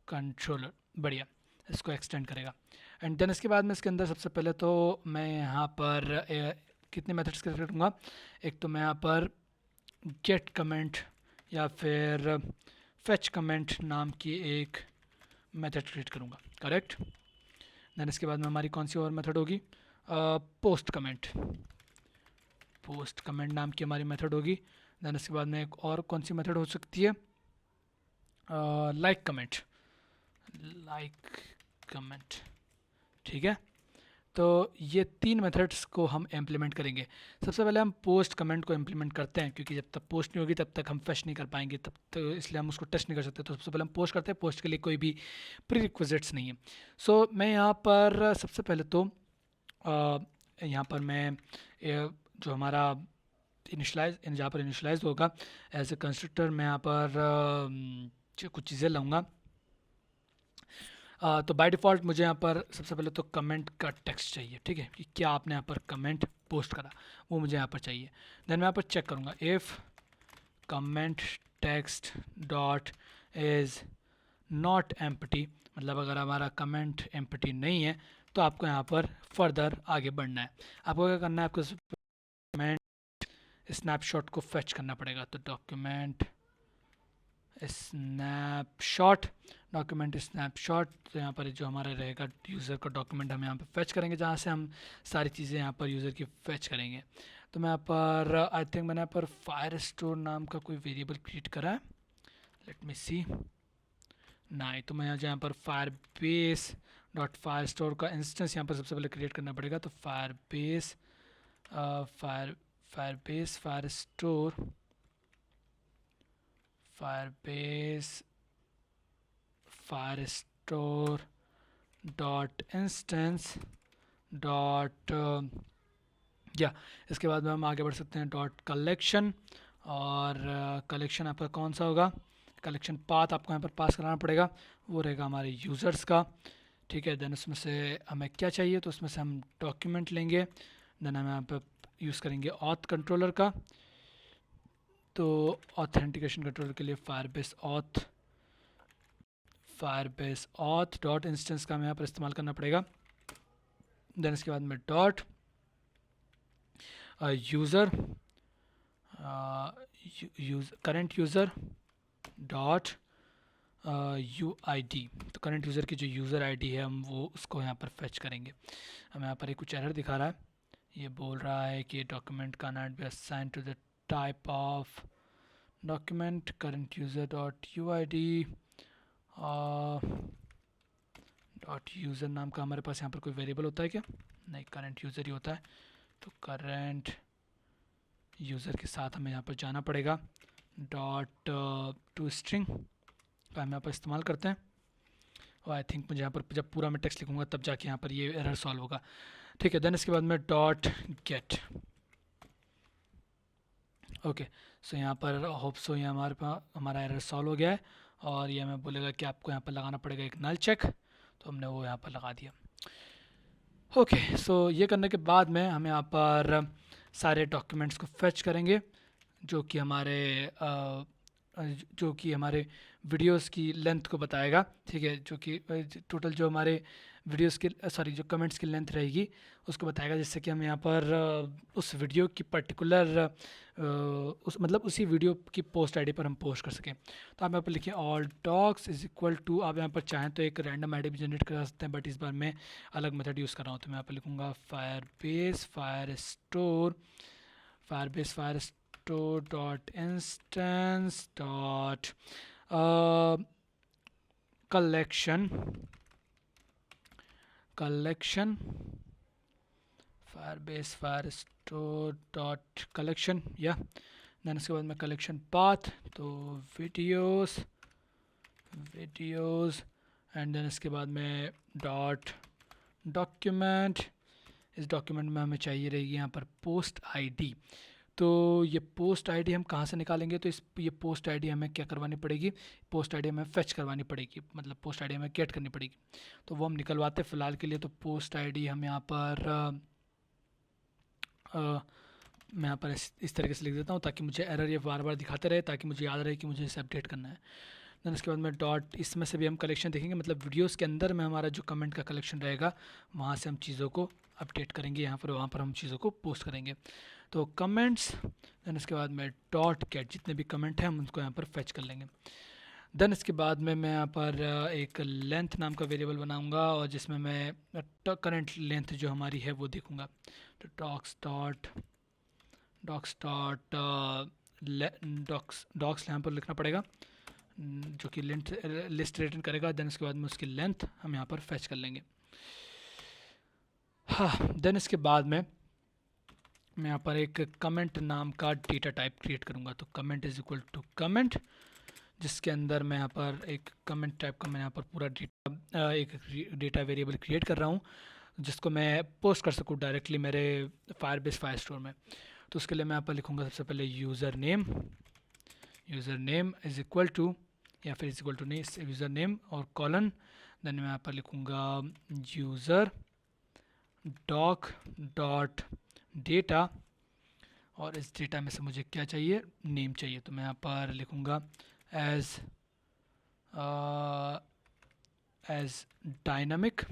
कंट्रोलर, बढ़िया, इसको एक्सटेंड करेगा। एंड देन इसके बाद में इसके अंदर सबसे पहले तो मैं यहाँ पर कितने मेथड्स क्रिएट करूँगा, एक तो मैं यहाँ पर गेट कमेंट या फिर फेच कमेंट नाम की एक मेथड क्रिएट करूँगा, करेक्ट। देन इसके बाद में हमारी कौन सी और मेथड होगी, पोस्ट कमेंट नाम की हमारी मेथड होगी। देन इसके बाद में एक और कौन सी मेथड हो सकती है, लाइक कमेंट, ठीक है। तो ये 3 मेथड्स को हम इम्प्लीमेंट करेंगे। सबसे पहले हम पोस्ट कमेंट को इम्प्लीमेंट करते हैं, क्योंकि जब तक पोस्ट नहीं होगी तब तक हम फेच नहीं कर पाएंगे, तब तक इसलिए हम उसको टच नहीं कर सकते। तो सबसे पहले हम पोस्ट करते हैं, पोस्ट के लिए कोई भी प्री रिक्विजिट्स नहीं है। सो मैं यहाँ पर सबसे पहले तो यहाँ पर मैं जो हमारा इनिशलाइज, जहाँ पर इनिशलाइज होगा एज ए कंस्ट्रक्टर, मैं यहाँ पर कुछ चीज़ें लाऊंगा। तो बाय डिफ़ॉल्ट मुझे यहाँ पर सबसे पहले तो कमेंट का टेक्स्ट चाहिए, ठीक है, कि क्या आपने यहाँ पर कमेंट पोस्ट करा, वो मुझे यहाँ पर चाहिए। देन मैं यहाँ पर चेक करूँगा if comment text dot is not empty, मतलब अगर हमारा कमेंट एम्प्टी नहीं है तो आपको यहाँ पर फर्दर आगे बढ़ना है। आपको क्या करना है, आपको कमेंट स्नैपशॉट को फेच करना पड़ेगा। तो डॉक्यूमेंट स्नैपशॉट, तो यहाँ पर जो हमारा रहेगा यूज़र का डॉक्यूमेंट हम यहाँ पे फेच करेंगे, जहाँ से हम सारी चीज़ें यहाँ पर यूज़र की फेच करेंगे। तो मैं यहाँ पर आई थिंक मैंने यहाँ पर फायर स्टोर नाम का कोई वेरिएबल क्रिएट करा है, लेट मी सी, नहीं। तो मैं यहाँ पर fire base dot fire store का इंस्टेंस यहाँ पर सबसे पहले क्रिएट करना पड़ेगा। तो fire base fire store dot instance dot या इसके बाद में हम आगे बढ़ सकते हैं डॉट कलेक्शन, और कलेक्शन आपका कौन सा होगा, कलेक्शन पाथ आपको यहाँ पर पास कराना पड़ेगा, वो रहेगा हमारे यूज़र्स का, ठीक है। देन उसमें से हमें क्या चाहिए, तो उसमें से हम डॉक्यूमेंट लेंगे, देन हम यहाँ पर यूज़ करेंगे ऑथ कंट्रोलर का। तो ऑथेंटिकेशन कंट्रोलर के लिए फायरबेस ऑथ डॉट इंस्टेंस का हमें यहाँ पर इस्तेमाल करना पड़ेगा। देन इसके बाद में dot current user dot UID, तो करंट यूज़र की जो यूज़र ID है हम वो उसको यहाँ पर फेच करेंगे। हमें यहाँ पर एक कुछ एरर दिखा रहा है, ये बोल रहा है कि डॉक्यूमेंट का not be assign to the type of document current user dot UID dot user नाम का हमारे पास यहाँ पर कोई वेरिएबल होता है क्या, नहीं, करंट यूज़र ही होता है। तो करंट यूज़र के साथ हमें यहाँ पर जाना पड़ेगा, डॉट टू स्ट्रिंग का हम यहाँ पर इस्तेमाल करते हैं, और आई थिंक मुझे यहाँ पर जब पूरा मैं टेक्स्ट लिखूँगा तब जाके यहाँ पर ये एरर सॉल्व होगा, ठीक है। देन इसके बाद में डॉट गेट, ओके। सो यहाँ पर होप सो ये हमारे पास हमारा एरर सॉल्व हो गया है, और ये हमें बोलेगा कि आपको यहाँ पर लगाना पड़ेगा एक नल चेक, तो हमने वो यहाँ पर लगा दिया, ओके। सो ये करने के बाद में हम यहाँ पर सारे डॉक्यूमेंट्स को फेच करेंगे जो कि हमारे जो कि हमारे वीडियोस की लेंथ को बताएगा, ठीक है, जो कि टोटल जो हमारे वीडियोस की सॉरी जो कमेंट्स की लेंथ रहेगी उसको बताएगा, जिससे कि हम यहाँ पर उस वीडियो की पर्टिकुलर उस मतलब उसी वीडियो की पोस्ट आईडी पर हम पोस्ट कर सकें। तो आप यहाँ पर लिखिए all docs is equal to, आप यहाँ पर चाहें तो एक रैंडम आईडी भी जनरेट कर सकते हैं, बट इस बार मैं अलग मेथड यूज़ कर रहा हूँ। तो मैं यहाँ पर लिखूँगा firebase dot instance dot collection firestore dot collection या देन इसके बाद में कलेक्शन पाथ, तो वीडियोस एंड देन इसके बाद में डॉट डॉक्यूमेंट, इस डॉक्यूमेंट में हमें चाहिए रहेगी यहाँ पर पोस्ट आईडी। तो ये पोस्ट आईडी हम कहाँ से निकालेंगे, तो ये पोस्ट आईडी हमें क्या करवानी पड़ेगी, पोस्ट आईडी हमें फेच करवानी पड़ेगी, मतलब पोस्ट आईडी हमें गेट करनी पड़ेगी। तो वो हम निकलवाते फ़िलहाल के लिए। तो पोस्ट आईडी हम यहाँ पर मैं यहाँ पर इस तरीके से लिख देता हूँ ताकि मुझे एरर ये बार बार दिखाते रहे, ताकि मुझे याद रहे कि मुझे इसे अपडेट करना है। देन उसके बाद में डॉट, इसमें से भी हम कलेक्शन देखेंगे, मतलब वीडियोस के अंदर में हमारा जो कमेंट का कलेक्शन रहेगा वहाँ से हम चीज़ों को अपडेट करेंगे, यहाँ पर वहाँ पर हम चीज़ों को पोस्ट करेंगे। तो कमेंट्स, देन इसके बाद में डॉट गेट, जितने भी कमेंट हैं हम उनको यहाँ पर फेच कर लेंगे। देन इसके बाद में मैं यहाँ पर एक लेंथ नाम का वेरिएबल बनाऊँगा और जिसमें मैं करंट लेंथ जो हमारी है वो देखूँगा। तो डॉक्स यहाँ पर लिखना पड़ेगा, जो कि लिस्ट रिटर्न करेगा। देन इसके बाद में उसकी लेंथ हम यहाँ पर फेच कर लेंगे। हाँ, देन इसके बाद में मैं यहाँ पर एक कमेंट नाम का डेटा टाइप क्रिएट करूँगा। तो comment is equal to comment, जिसके अंदर मैं यहाँ पर एक कमेंट टाइप का मैं यहाँ पर पूरा एक डेटा वेरिएबल क्रिएट कर रहा हूँ, जिसको मैं पोस्ट कर सकूँ डायरेक्टली मेरे फायरस्टोर में। तो उसके लिए मैं यहाँ पर लिखूँगा सबसे पहले user name is equal to, या फिर इज इक्वल टू नहीं, यूज़र नेम और कॉलन। देन मैं यहाँ पर लिखूँगा यूज़र डॉक डॉट डेटा, और इस डेटा में से मुझे क्या चाहिए, नेम चाहिए। तो मैं यहाँ पर लिखूँगा एज डायनामिक,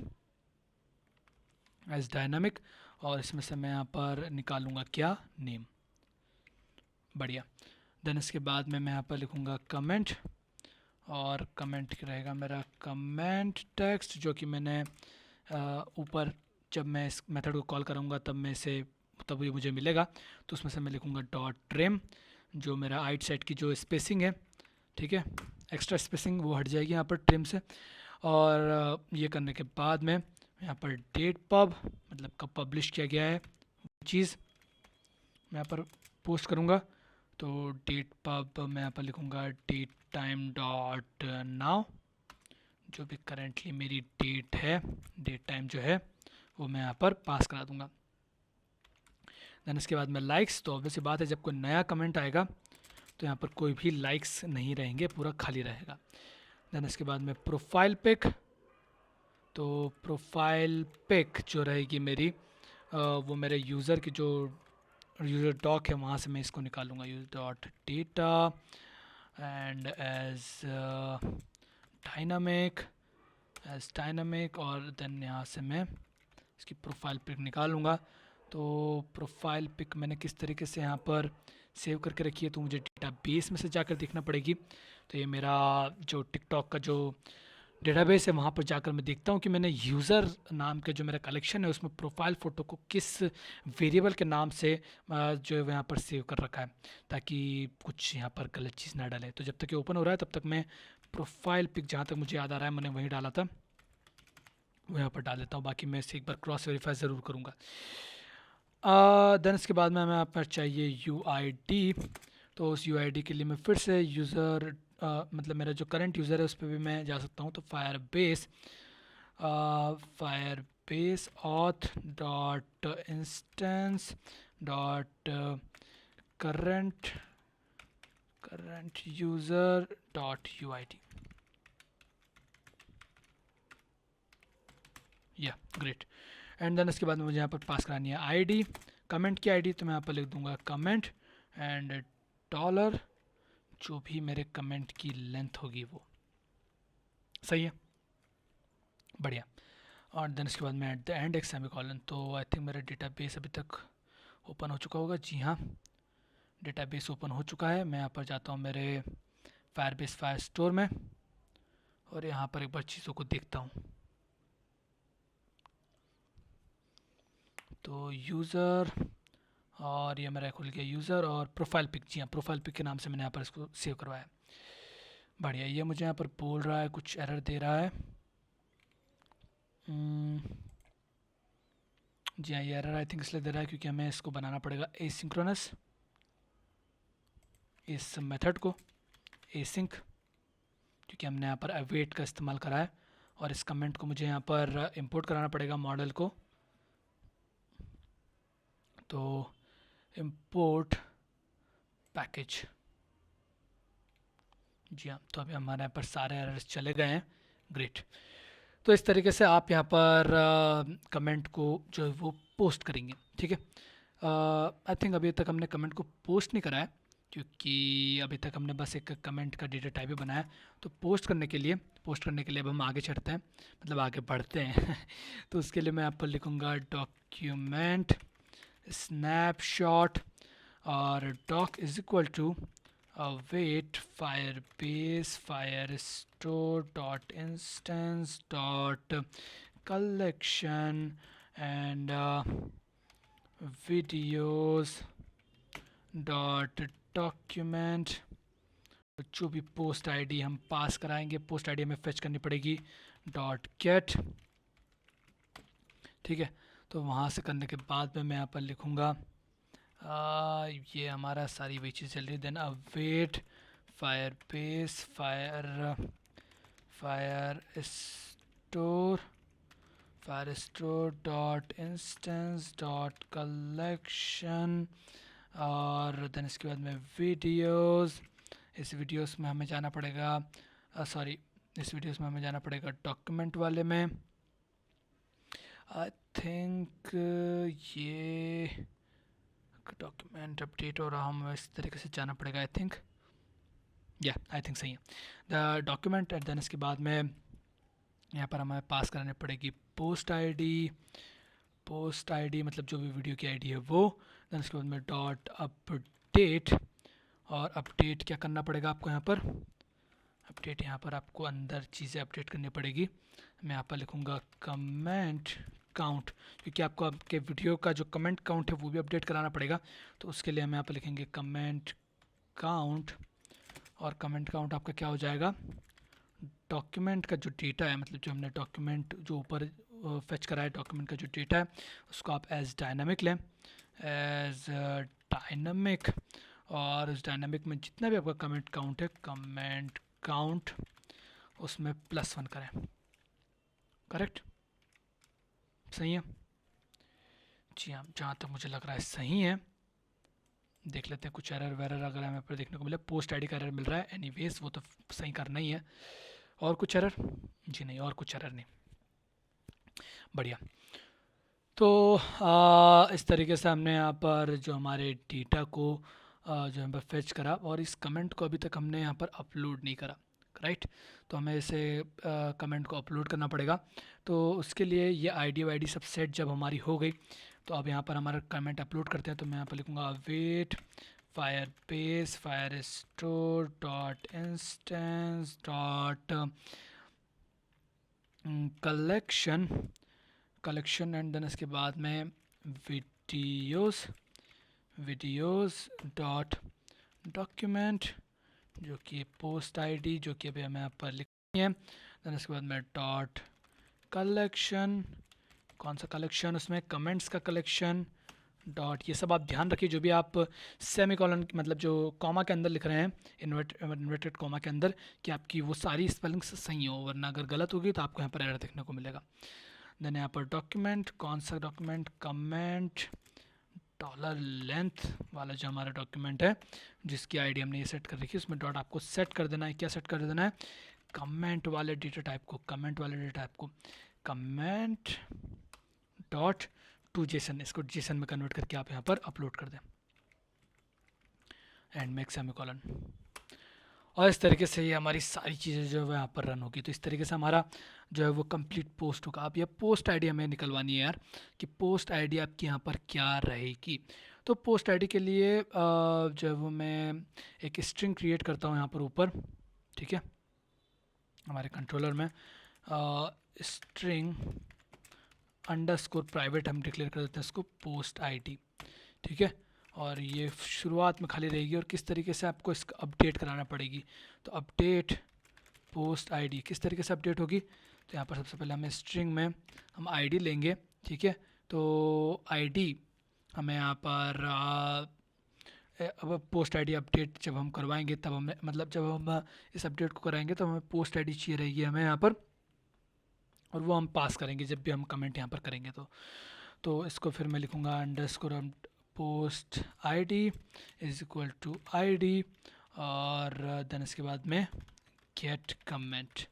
और इसमें से मैं यहाँ पर निकालूँगा क्या, नेम। बढ़िया। देन इसके बाद में मैं यहाँ पर लिखूँगा कमेंट, और कमेंट रहेगा मेरा कमेंट टेक्स्ट, जो कि मैंने ऊपर जब मैं इस मेथड को कॉल करूँगा तब ये मुझे मिलेगा। तो उसमें से मैं लिखूँगा डॉट ट्रिम, जो मेरा आइट साइड की जो स्पेसिंग है, ठीक है, एक्स्ट्रा स्पेसिंग वो हट जाएगी यहाँ पर ट्रिम से। और ये करने के बाद में यहाँ पर डेट पब, मतलब कब पब्लिश किया गया है वो चीज़ मैं यहाँ पर पोस्ट करूँगा। तो डेट पब मैं यहाँ पर लिखूँगा डेट टाइम डॉट नाउ, जो भी करेंटली मेरी डेट है, डेट टाइम जो है वो मैं यहाँ पर पास करा दूँगा। देन इसके बाद में लाइक्स, तो ऑब्वियसली बात है जब कोई नया कमेंट आएगा तो यहाँ पर कोई भी लाइक्स नहीं रहेंगे, पूरा खाली रहेगा। देन इसके बाद में प्रोफाइल पिक, तो प्रोफाइल पिक जो रहेगी मेरी वो मेरे यूज़र की जो यूज़र डॉक है वहाँ से मैं इसको निकालूंगा, user dot data and as dynamic, और देन यहाँ से मैं इसकी प्रोफाइल पिक निकालूंगा। तो प्रोफाइल पिक मैंने किस तरीके से यहाँ पर सेव करके रखी है, तो मुझे डेटाबेस में से जाकर देखना पड़ेगी। तो ये मेरा जो टिकटॉक का जो डेटाबेस है वहाँ पर जाकर मैं देखता हूँ कि मैंने यूज़र नाम के जो मेरा कलेक्शन है उसमें प्रोफाइल फ़ोटो को किस वेरिएबल के नाम से जो है यहाँ पर सेव कर रखा है, ताकि कुछ यहाँ पर गलत चीज़ ना डाले। तो जब तक ये ओपन हो रहा है तब तक मैं प्रोफाइल पिक, जहाँ तक मुझे याद आ रहा है मैंने वहीं डाला था, वो यहाँ पर डाल देता हूँ। बाकी मैं इसे एक बार क्रॉस वेरीफाई ज़रूर करूँगा। देन इसके बाद में हमें यहाँ पर चाहिए UID, तो उस UID के लिए मैं फिर से यूज़र मतलब मेरा जो करंट यूज़र है उस पर भी मैं जा सकता हूँ। तो Firebase auth dot instance dot current user dot UID, या ग्रेट। एंड देन इसके बाद मुझे यहाँ पर पास करानी है आईडी, कमेंट की आईडी। तो मैं यहाँ पर लिख दूँगा कमेंट एंड जो भी मेरे कमेंट की लेंथ होगी वो। सही है, बढ़िया। और देन इसके बाद मैं एट द एंड एक सेमीकोलन। तो आई थिंक मेरा डेटाबेस अभी तक ओपन हो चुका होगा। जी हाँ, डेटाबेस ओपन हो चुका है। मैं यहाँ पर जाता हूँ मेरे फायरबेस फायर स्टोर में और यहाँ पर एक बार चीज़ों को देखता हूँ। तो यूज़र, और ये मेरा खुल गया यूज़र और प्रोफाइल पिक। जी हाँ, प्रोफाइल पिक के नाम से मैंने यहाँ पर इसको सेव करवाया। बढ़िया। ये मुझे यहाँ पर बोल रहा है, कुछ एरर दे रहा है। जी हाँ, ये एरर आई थिंक इसलिए दे रहा है क्योंकि हमें इसको बनाना पड़ेगा एसिंक्रोनस, इस मेथड को एसिंक, क्योंकि हमने यहाँ पर अवेट का इस्तेमाल करा है। और इस कमेंट को मुझे यहाँ पर इंपोर्ट कराना पड़ेगा मॉडल को। तो इंपोर्ट पैकेज। जी हाँ, तो अभी हमारे यहाँ पर सारे एरर्स चले गए हैं। ग्रेट। तो इस तरीके से आप यहाँ पर कमेंट को जो है वो पोस्ट करेंगे। ठीक है। आई थिंक अभी तक हमने कमेंट को पोस्ट नहीं कराया क्योंकि अभी तक हमने बस एक कमेंट का डेटा टाइप ही बनाया। तो पोस्ट करने के लिए अब हम आगे चढ़ते हैं, मतलब आगे बढ़ते हैं। तो उसके लिए मैं यहाँ पर लिखूँगा डॉक्यूमेंट स्नैपशॉट और doc is equal to await firebase firestore dot instance dot collection and videos dot document। जो भी पोस्ट आईडी हम पास कराएंगे, पोस्ट आईडी हमें फेच करनी पड़ेगी डॉट गेट। ठीक है। तो वहाँ से करने के बाद में मैं यहाँ पर लिखूँगा ये हमारा सारी वही चीज़ चल रही है। Then await Firebase Firestore dot instance dot collection. और देन इसके बाद में वीडियोस। इस वीडियोस में हमें जाना पड़ेगा डॉक्यूमेंट वाले में। आई थिंक ये डॉक्यूमेंट अपडेट हो रहा, हमें इस तरीके से जाना पड़ेगा। आई थिंक सही है द डॉक्यूमेंट। एंड देन इसके बाद में यहाँ पर हमें पास कराने पड़ेगी पोस्ट आईडी मतलब जो भी वीडियो की आईडी है वो। देन इसके बाद में डॉट अपडेट, और अपडेट क्या करना पड़ेगा आपको यहाँ पर, अपडेट यहाँ पर आपको अंदर चीज़ें अपडेट करनी पड़ेगी। मैं यहाँ पर लिखूँगा कमेंट काउंट, क्योंकि आपको आपके वीडियो का जो कमेंट काउंट है वो भी अपडेट कराना पड़ेगा। तो उसके लिए हम यहाँ पर लिखेंगे कमेंट काउंट, और कमेंट काउंट आपका क्या हो जाएगा, डॉक्यूमेंट का जो डेटा है, मतलब जो हमने डॉक्यूमेंट जो ऊपर फेच करा है डॉक्यूमेंट का जो डेटा है उसको आप एज डायनामिक लें, एज डायनामिक। और उस डायनामिक में जितना भी आपका कमेंट काउंट है, कमेंट काउंट उसमें +1 करें। करेक्ट, सही है। जी हाँ, जहाँ तक मुझे लग रहा है सही है। देख लेते हैं कुछ एरर वेरर अगर हमें पर देखने को मिले। पोस्ट आईडी का एरर मिल रहा है, एनीवेज वो तो सही करना ही है। और कुछ एरर? जी नहीं, और कुछ एरर नहीं। बढ़िया। तो इस तरीके से हमने यहाँ पर जो हमारे डेटा को जो यहाँ पर फेच करा, और इस कमेंट को अभी तक हमने यहाँ पर अपलोड नहीं करा, राइट। तो हमें इसे कमेंट को अपलोड करना पड़ेगा। तो उसके लिए ये आईडी सब सेट जब हमारी हो गई, तो अब यहाँ पर हमारा कमेंट अपलोड करते हैं। तो मैं यहाँ पर लिखूँगा await Firebase Firestore dot instance dot collection and then इसके बाद में वीडियोस डॉट डॉक्यूमेंट, जो कि पोस्ट आईडी जो कि अभी हमें यहाँ पर लिखनी है। देन इसके बाद में डॉट कलेक्शन, कौन सा कलेक्शन, उसमें कमेंट्स का कलेक्शन डॉट, ये सब आप ध्यान रखिए जो भी आप सेमीकोलन मतलब जो कॉमा के अंदर लिख रहे हैं, इन्वर्टेड कॉमा के अंदर, कि आपकी वो सारी स्पेलिंग्स सही हो, वरना अगर गलत होगी तो आपको यहाँ पर एरर देखने को मिलेगा। देन यहाँ पर डॉक्यूमेंट, कौन सा डॉक्यूमेंट, कमेंट $लेंथ वाला जो हमारा डॉक्यूमेंट है जिसकी आईडी हमने ये सेट कर रखी है, उसमें डॉट आपको सेट कर देना है। क्या सेट कर देना है, कमेंट वाले डेटा टाइप को, कमेंट डॉट टू जेसन, इसको जेसन में कन्वर्ट करके आप यहाँ पर अपलोड कर दें। And make semicolon. और इस तरीके से ये हमारी सारी चीज़ें जो है यहाँ पर रन होगी। तो इस तरीके से हमारा जो है वो कंप्लीट पोस्ट होगा। अब ये पोस्ट आईडी हमें निकलवानी है यार, कि पोस्ट आईडी आपकी यहाँ पर क्या रहेगी। तो पोस्ट आईडी के लिए जो है वो मैं एक स्ट्रिंग क्रिएट करता हूँ यहाँ पर ऊपर, ठीक है, हमारे कंट्रोलर में स्ट्रिंग अंडरस्कोर प्राइवेट हम डिक्लेयर कर देते हैं इसको पोस्ट आईडी, ठीक है। और ये शुरुआत में खाली रहेगी और किस तरीके से आपको इसका अपडेट कराना पड़ेगी। तो अपडेट पोस्ट आईडी किस तरीके से अपडेट होगी, तो यहाँ पर सबसे पहले हमें स्ट्रिंग में हम आईडी लेंगे, ठीक है। तो आईडी हमें यहाँ पर अब पोस्ट आईडी अपडेट जब हम करवाएंगे तब हमें, मतलब जब हम इस अपडेट को कराएंगे तो हमें पोस्ट आईडी चाहिए रहेगी हमें यहाँ पर, और वो हम पास करेंगे जब भी हम कमेंट यहाँ पर करेंगे। तो इसको फिर मैं लिखूँगा underscore post ID is equal to ID, और देन इसके बाद में गेट कमेंट।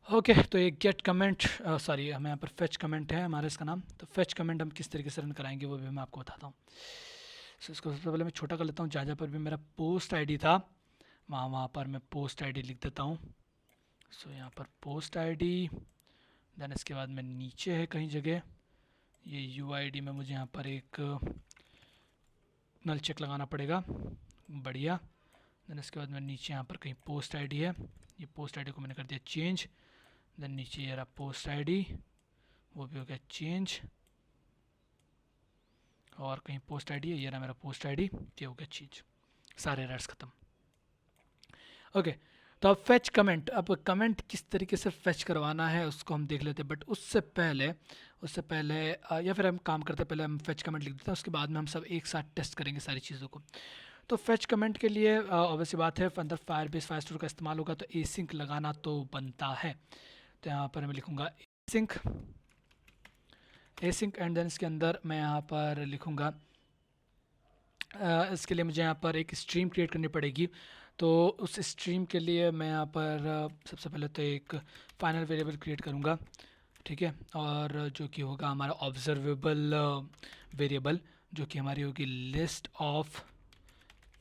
ओके, तो ये गेट कमेंट सॉरी हमें यहाँ पर फेच कमेंट है हमारा इसका नाम। तो फेच कमेंट हम किस तरीके से रन कराएंगे वो भी मैं आपको बताता हूँ। सो इसको सबसे पहले मैं छोटा कर लेता हूँ, जहाँ पर भी मेरा पोस्ट आईडी था वहाँ पर मैं पोस्ट आईडी लिख देता हूँ। सो यहाँ पर पोस्ट आईडी, देन इसके बाद में नीचे है कहीं जगह ये यूआईडी में मुझे यहाँ पर एक नल चेक लगाना पड़ेगा, बढ़िया। देन इसके बाद में नीचे यहाँ पर कहीं पोस्ट आईडी है, ये पोस्ट आईडी को मैंने कर दिया चेंज। देन नीचे ये रहा पोस्ट आईडी, वो भी हो गया चेंज, और कहीं पोस्ट आईडी है, ये रहा मेरा पोस्ट आईडी, ये हो गया चेंज, सारे एरर्स ख़त्म। ओके, तो अब फेच कमेंट, अब कमेंट किस तरीके से फेच करवाना है उसको हम देख लेते हैं। बट उससे पहले या फिर हम काम करते पहले हम फेच कमेंट लिख देते हैं, उसके बाद में हम सब एक साथ टेस्ट करेंगे सारी चीज़ों को। तो फेच कमेंट के लिए ऑब्वियस बात है अंदर फायरबेस फायरस्टोर का इस्तेमाल होगा, तो एसिंक लगाना तो बनता है। तो यहाँ पर मैं लिखूँगा एसिंक एंड देन इसके अंदर मैं यहाँ पर लिखूँगा इसके लिए मुझे यहाँ पर एक स्ट्रीम क्रिएट करनी पड़ेगी। तो उस स्ट्रीम के लिए मैं यहाँ पर सबसे पहले तो एक फाइनल वेरिएबल क्रिएट करूँगा, ठीक है, और जो कि होगा हमारा ऑब्जर्वेबल वेरिएबल, जो कि हमारी होगी लिस्ट ऑफ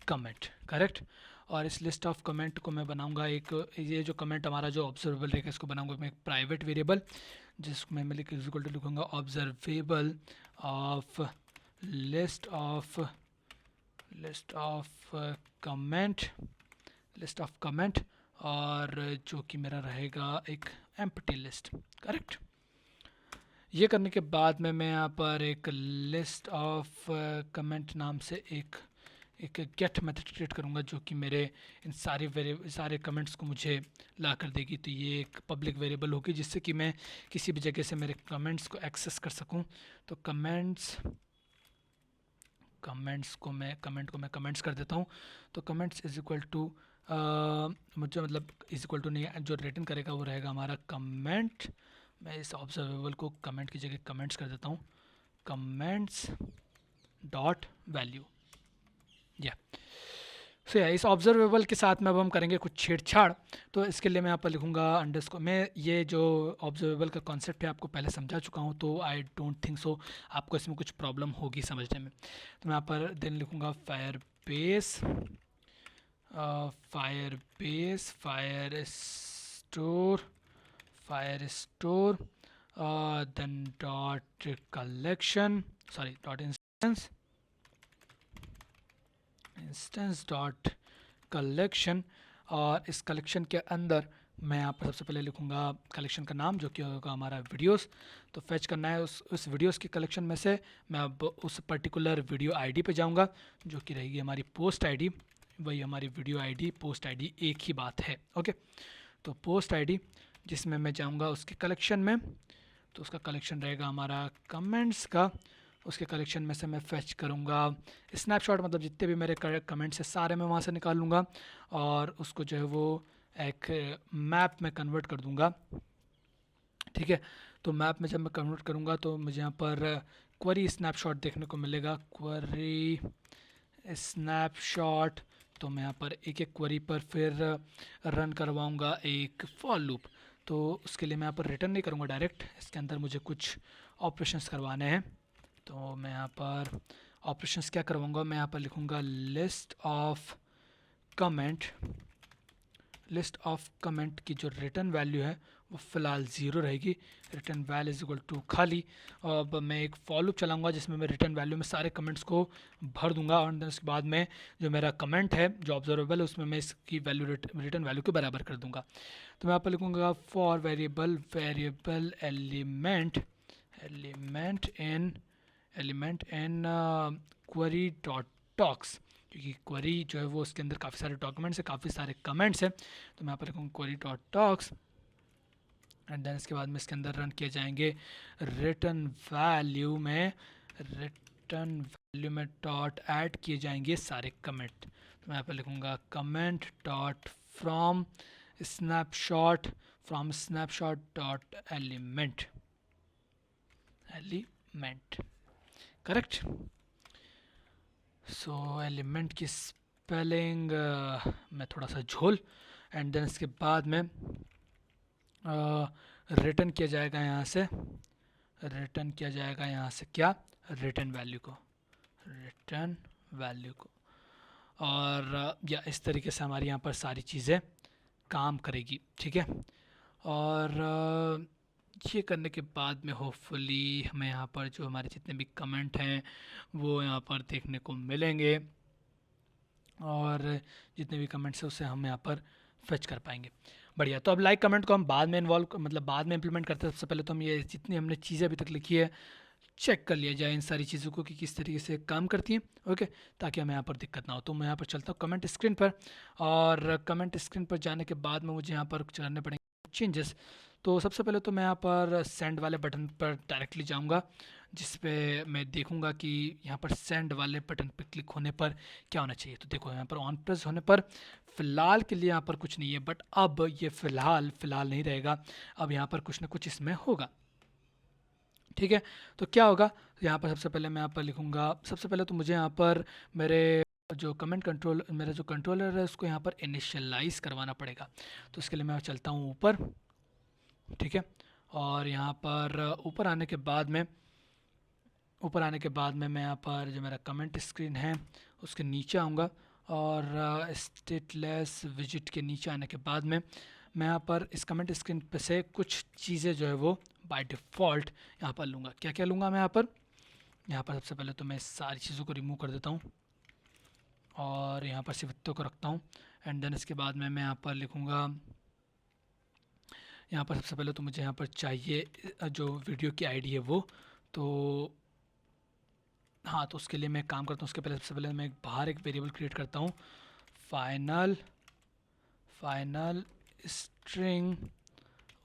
कमेंट, करेक्ट। और इस लिस्ट ऑफ कमेंट को मैं बनाऊंगा एक, ये जो कमेंट हमारा जो ऑब्जर्वेबल रहेगा इसको बनाऊंगा मैं एक प्राइवेट वेरिएबल, जिसको मैं इक्वल टू लिखूँगा observable of list of comment, और जो कि मेरा रहेगा एक एम्प्टी लिस्ट, करेक्ट। ये करने के बाद में मैं यहाँ पर एक लिस्ट ऑफ कमेंट नाम से एक गेट मेथड क्रिएट करूँगा, जो कि मेरे इन सारे कमेंट्स को मुझे ला कर देगी। तो ये एक पब्लिक वेरिएबल होगी जिससे कि मैं किसी भी जगह से मेरे कमेंट्स को एक्सेस कर सकूँ। तो कमेंट को मैं कमेंट्स कर देता हूँ। तो कमेंट्स इज इक्वल टू मुझे मतलब इज इक्वल टू नहीं, जो रिटर्न करेगा वो रहेगा हमारा कमेंट। मैं इस ऑब्जर्वेबल को कमेंट की जगह कमेंट्स कर देता हूँ, कमेंट्स डॉट वैल्यू, या सो इस ऑब्जर्वेबल के साथ में अब हम करेंगे कुछ छेड़छाड़। तो इसके लिए मैं यहाँ पर लिखूँगा अंडरस्कोर। मैं ये जो ऑब्जर्वेबल का कॉन्सेप्ट है आपको पहले समझा चुका हूँ, तो आई डोंट थिंक सो आपको इसमें कुछ प्रॉब्लम होगी समझने में। तो मैं यहाँ पर देन लिखूँगा Firebase fire store then dot collection, sorry dot instance dot collection, और इस कलेक्शन के अंदर मैं यहाँ पर सबसे पहले लिखूँगा कलेक्शन का नाम, जो कि होगा हमारा वीडियोस। तो फेच करना है उस वीडियोस की कलेक्शन में से मैं अब उस पर्टिकुलर वीडियो आईडी पे जाऊँगा, जो कि रहेगी हमारी पोस्ट आईडी। वही हमारी वीडियो आईडी पोस्ट आईडी एक ही बात है, ओके। तो पोस्ट आईडी जिसमें मैं जाऊँगा उसके कलेक्शन में, तो उसका कलेक्शन रहेगा हमारा कमेंट्स का। उसके कलेक्शन में से मैं फेच करूँगा स्नैपशॉट, मतलब जितने भी मेरे कमेंट्स हैं सारे मैं वहाँ से निकाल लूँगा, और उसको जो है वो एक मैप में कन्वर्ट कर दूँगा, ठीक है। तो मैप में जब मैं कन्वर्ट करूँगा तो मुझे यहाँ पर क्वेरी स्नैपशॉट देखने को मिलेगा, क्वेरी स्नैपशॉट। तो मैं यहाँ पर एक एक क्वेरी पर फिर रन करवाऊँगा एक फॉर लूप। तो उसके लिए मैं यहाँ पर रिटर्न नहीं करूँगा डायरेक्ट, इसके अंदर मुझे कुछ ऑपरेशंस करवाने हैं। तो मैं यहाँ पर ऑपरेशंस क्या करवाऊँगा, मैं यहाँ पर लिखूँगा list of comment, list of comment की जो रिटर्न वैल्यू है वो फ़िलहाल 0 रहेगी। Return value is equal to खाली। अब मैं एक फॉर लूप चलाऊंगा जिसमें मैं रिटर्न वैल्यू में सारे कमेंट्स को भर दूंगा और देन उसके बाद में जो मेरा कमेंट है जो ऑब्जर्वेबल है उसमें मैं इसकी वैल्यू रिटर्न वैल्यू के बराबर कर दूंगा। तो मैं यहाँ पर लिखूँगा for variable element in query dot talks, क्योंकि क्वेरी जो है वो उसके अंदर काफ़ी सारे डॉक्यूमेंट्स है, काफ़ी सारे कमेंट्स हैं। तो मैं यहाँ पर लिखूँगा query dot docs and then इसके बाद में इसके अंदर रन किए जाएंगे रिटर्न वैल्यू में डॉट ऐड किए जाएंगे सारे कमेंट। तो मैं यहाँ पर लिखूँगा comment dot from snapshot dot element correct. So element की स्पेलिंग मैं थोड़ा सा झोल एंड देन इसके बाद में रिटर्न किया जाएगा यहाँ से क्या, रिटर्न वैल्यू को और या इस तरीके से हमारी यहाँ पर सारी चीज़ें काम करेगी, ठीक है। और ये करने के बाद में होपफुली हमें यहाँ पर जो हमारे जितने भी कमेंट हैं वो यहाँ पर देखने को मिलेंगे और जितने भी कमेंट्स हैं उसे हम यहाँ पर फेच कर पाएंगे। बढ़िया। तो अब लाइक कमेंट को हम बाद में बाद में इंप्लीमेंट करते हैं। सबसे पहले तो हम ये जितनी हमने चीज़ें अभी तक लिखी है चेक कर लिया जाए इन सारी चीज़ों को कि किस तरीके से काम करती हैं, ओके, ताकि हमें यहाँ पर दिक्कत ना हो। तो मैं यहाँ पर चलता हूँ कमेंट स्क्रीन पर और कमेंट स्क्रीन पर जाने के बाद में मुझे यहाँ पर करने पड़ेंगे चेंजेस। तो सबसे पहले तो मैं यहाँ पर सेंड वाले बटन पर डायरेक्टली जाऊँगा जिस पे मैं देखूंगा कि यहाँ पर सेंड वाले बटन पर क्लिक होने पर क्या होना चाहिए। तो देखो यहाँ पर ऑन प्रेस होने पर फ़िलहाल के लिए यहाँ पर कुछ नहीं है, बट अब ये फ़िलहाल नहीं रहेगा, अब यहाँ पर कुछ ना कुछ इसमें होगा, ठीक है। तो क्या होगा यहाँ पर, सबसे पहले मैं यहाँ पर लिखूँगा, सबसे पहले तो मुझे यहाँ पर मेरा जो कंट्रोलर है उसको यहाँ पर इनिशियलाइज़ करवाना पड़ेगा। तो इसके लिए मैं चलता हूँ ऊपर, ठीक है। और यहाँ पर ऊपर आने के बाद में मैं यहाँ पर जो मेरा कमेंट स्क्रीन है उसके नीचे आऊँगा और स्टेटलेस विजिट के नीचे आने के बाद में मैं यहाँ पर इस कमेंट स्क्रीन पे से कुछ चीज़ें जो है वो बाय डिफ़ॉल्ट यहाँ पर लूँगा। क्या क्या लूँगा मैं यहाँ पर सबसे पहले तो मैं सारी चीज़ों को रिमूव कर देता हूँ और यहाँ पर सिर्फ इतने को रखता हूँ एंड देन इसके बाद में मैं यहाँ पर लिखूँगा, यहाँ पर सबसे पहले तो मुझे यहाँ पर चाहिए जो वीडियो की आईडी है वो, तो हाँ, तो उसके लिए मैं काम करता हूँ। उसके पहले सबसे पहले मैं बाहर एक वेरिएबल क्रिएट करता हूँ फाइनल स्ट्रिंग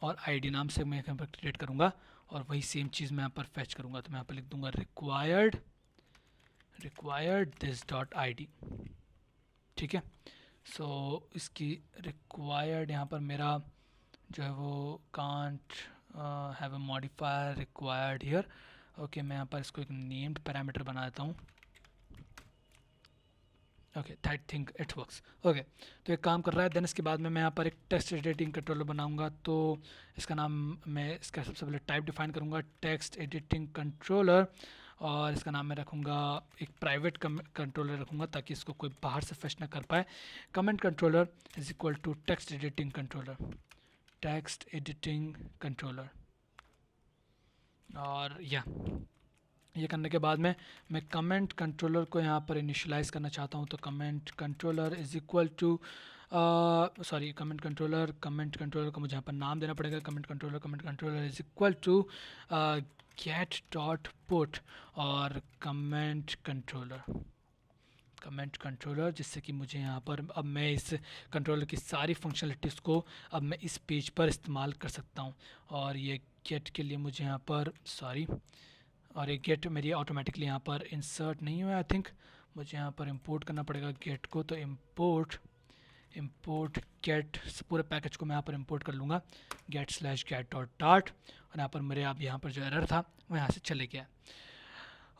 और आईडी नाम से मैं यहाँ पर क्रिएट करूँगा और वही सेम चीज़ मैं यहाँ पर फैच करूँगा। तो मैं यहाँ पर लिख दूँगा रिक्वायर्ड दिस डॉट ID, ठीक है। सो इसकी रिक्वायर्ड यहाँ पर मेरा जो है वो can't have a modifier required here, okay. मैं यहाँ पर इसको एक नेम्ड पैरामीटर बना देता हूँ, okay, that think it works, okay. तो एक काम कर रहा है। देन इसके बाद में मैं यहाँ पर एक टेक्स्ट एडिटिंग कंट्रोलर बनाऊंगा। तो इसका नाम मैं इसका सबसे पहले टाइप डिफाइन करूँगा टेक्स्ट एडिटिंग कंट्रोलर और इसका नाम मैं रखूँगा एक प्राइवेट कंट्रोलर रखूँगा ताकि इसको कोई बाहर से फेच ना कर पाए। Comment controller is equal to text editing controller और ये करने के बाद में मैं कमेंट कंट्रोलर को यहाँ पर इनिशियलाइज करना चाहता हूँ। तो comment controller is equal to comment controller को मुझे यहाँ पर नाम देना पड़ेगा। Comment controller is equal to get dot put और कमेंट कंट्रोलर जिससे कि मुझे यहाँ पर अब मैं इस कंट्रोलर की सारी फंक्शनलिटीज़ को अब मैं इस पेज पर इस्तेमाल कर सकता हूँ। और ये गेट के लिए मुझे यहाँ पर और ये गेट मेरी ऑटोमेटिकली यहाँ पर इंसर्ट नहीं हुआ, आई थिंक मुझे यहाँ पर इंपोर्ट करना पड़ेगा गेट को। तो इंपोर्ट गेट पूरे पैकेज को मैं यहाँ पर इंपोर्ट कर लूँगा get/get.dart और यहाँ पर मेरे अब यहाँ पर जो एरर था वो यहाँ से चले गया,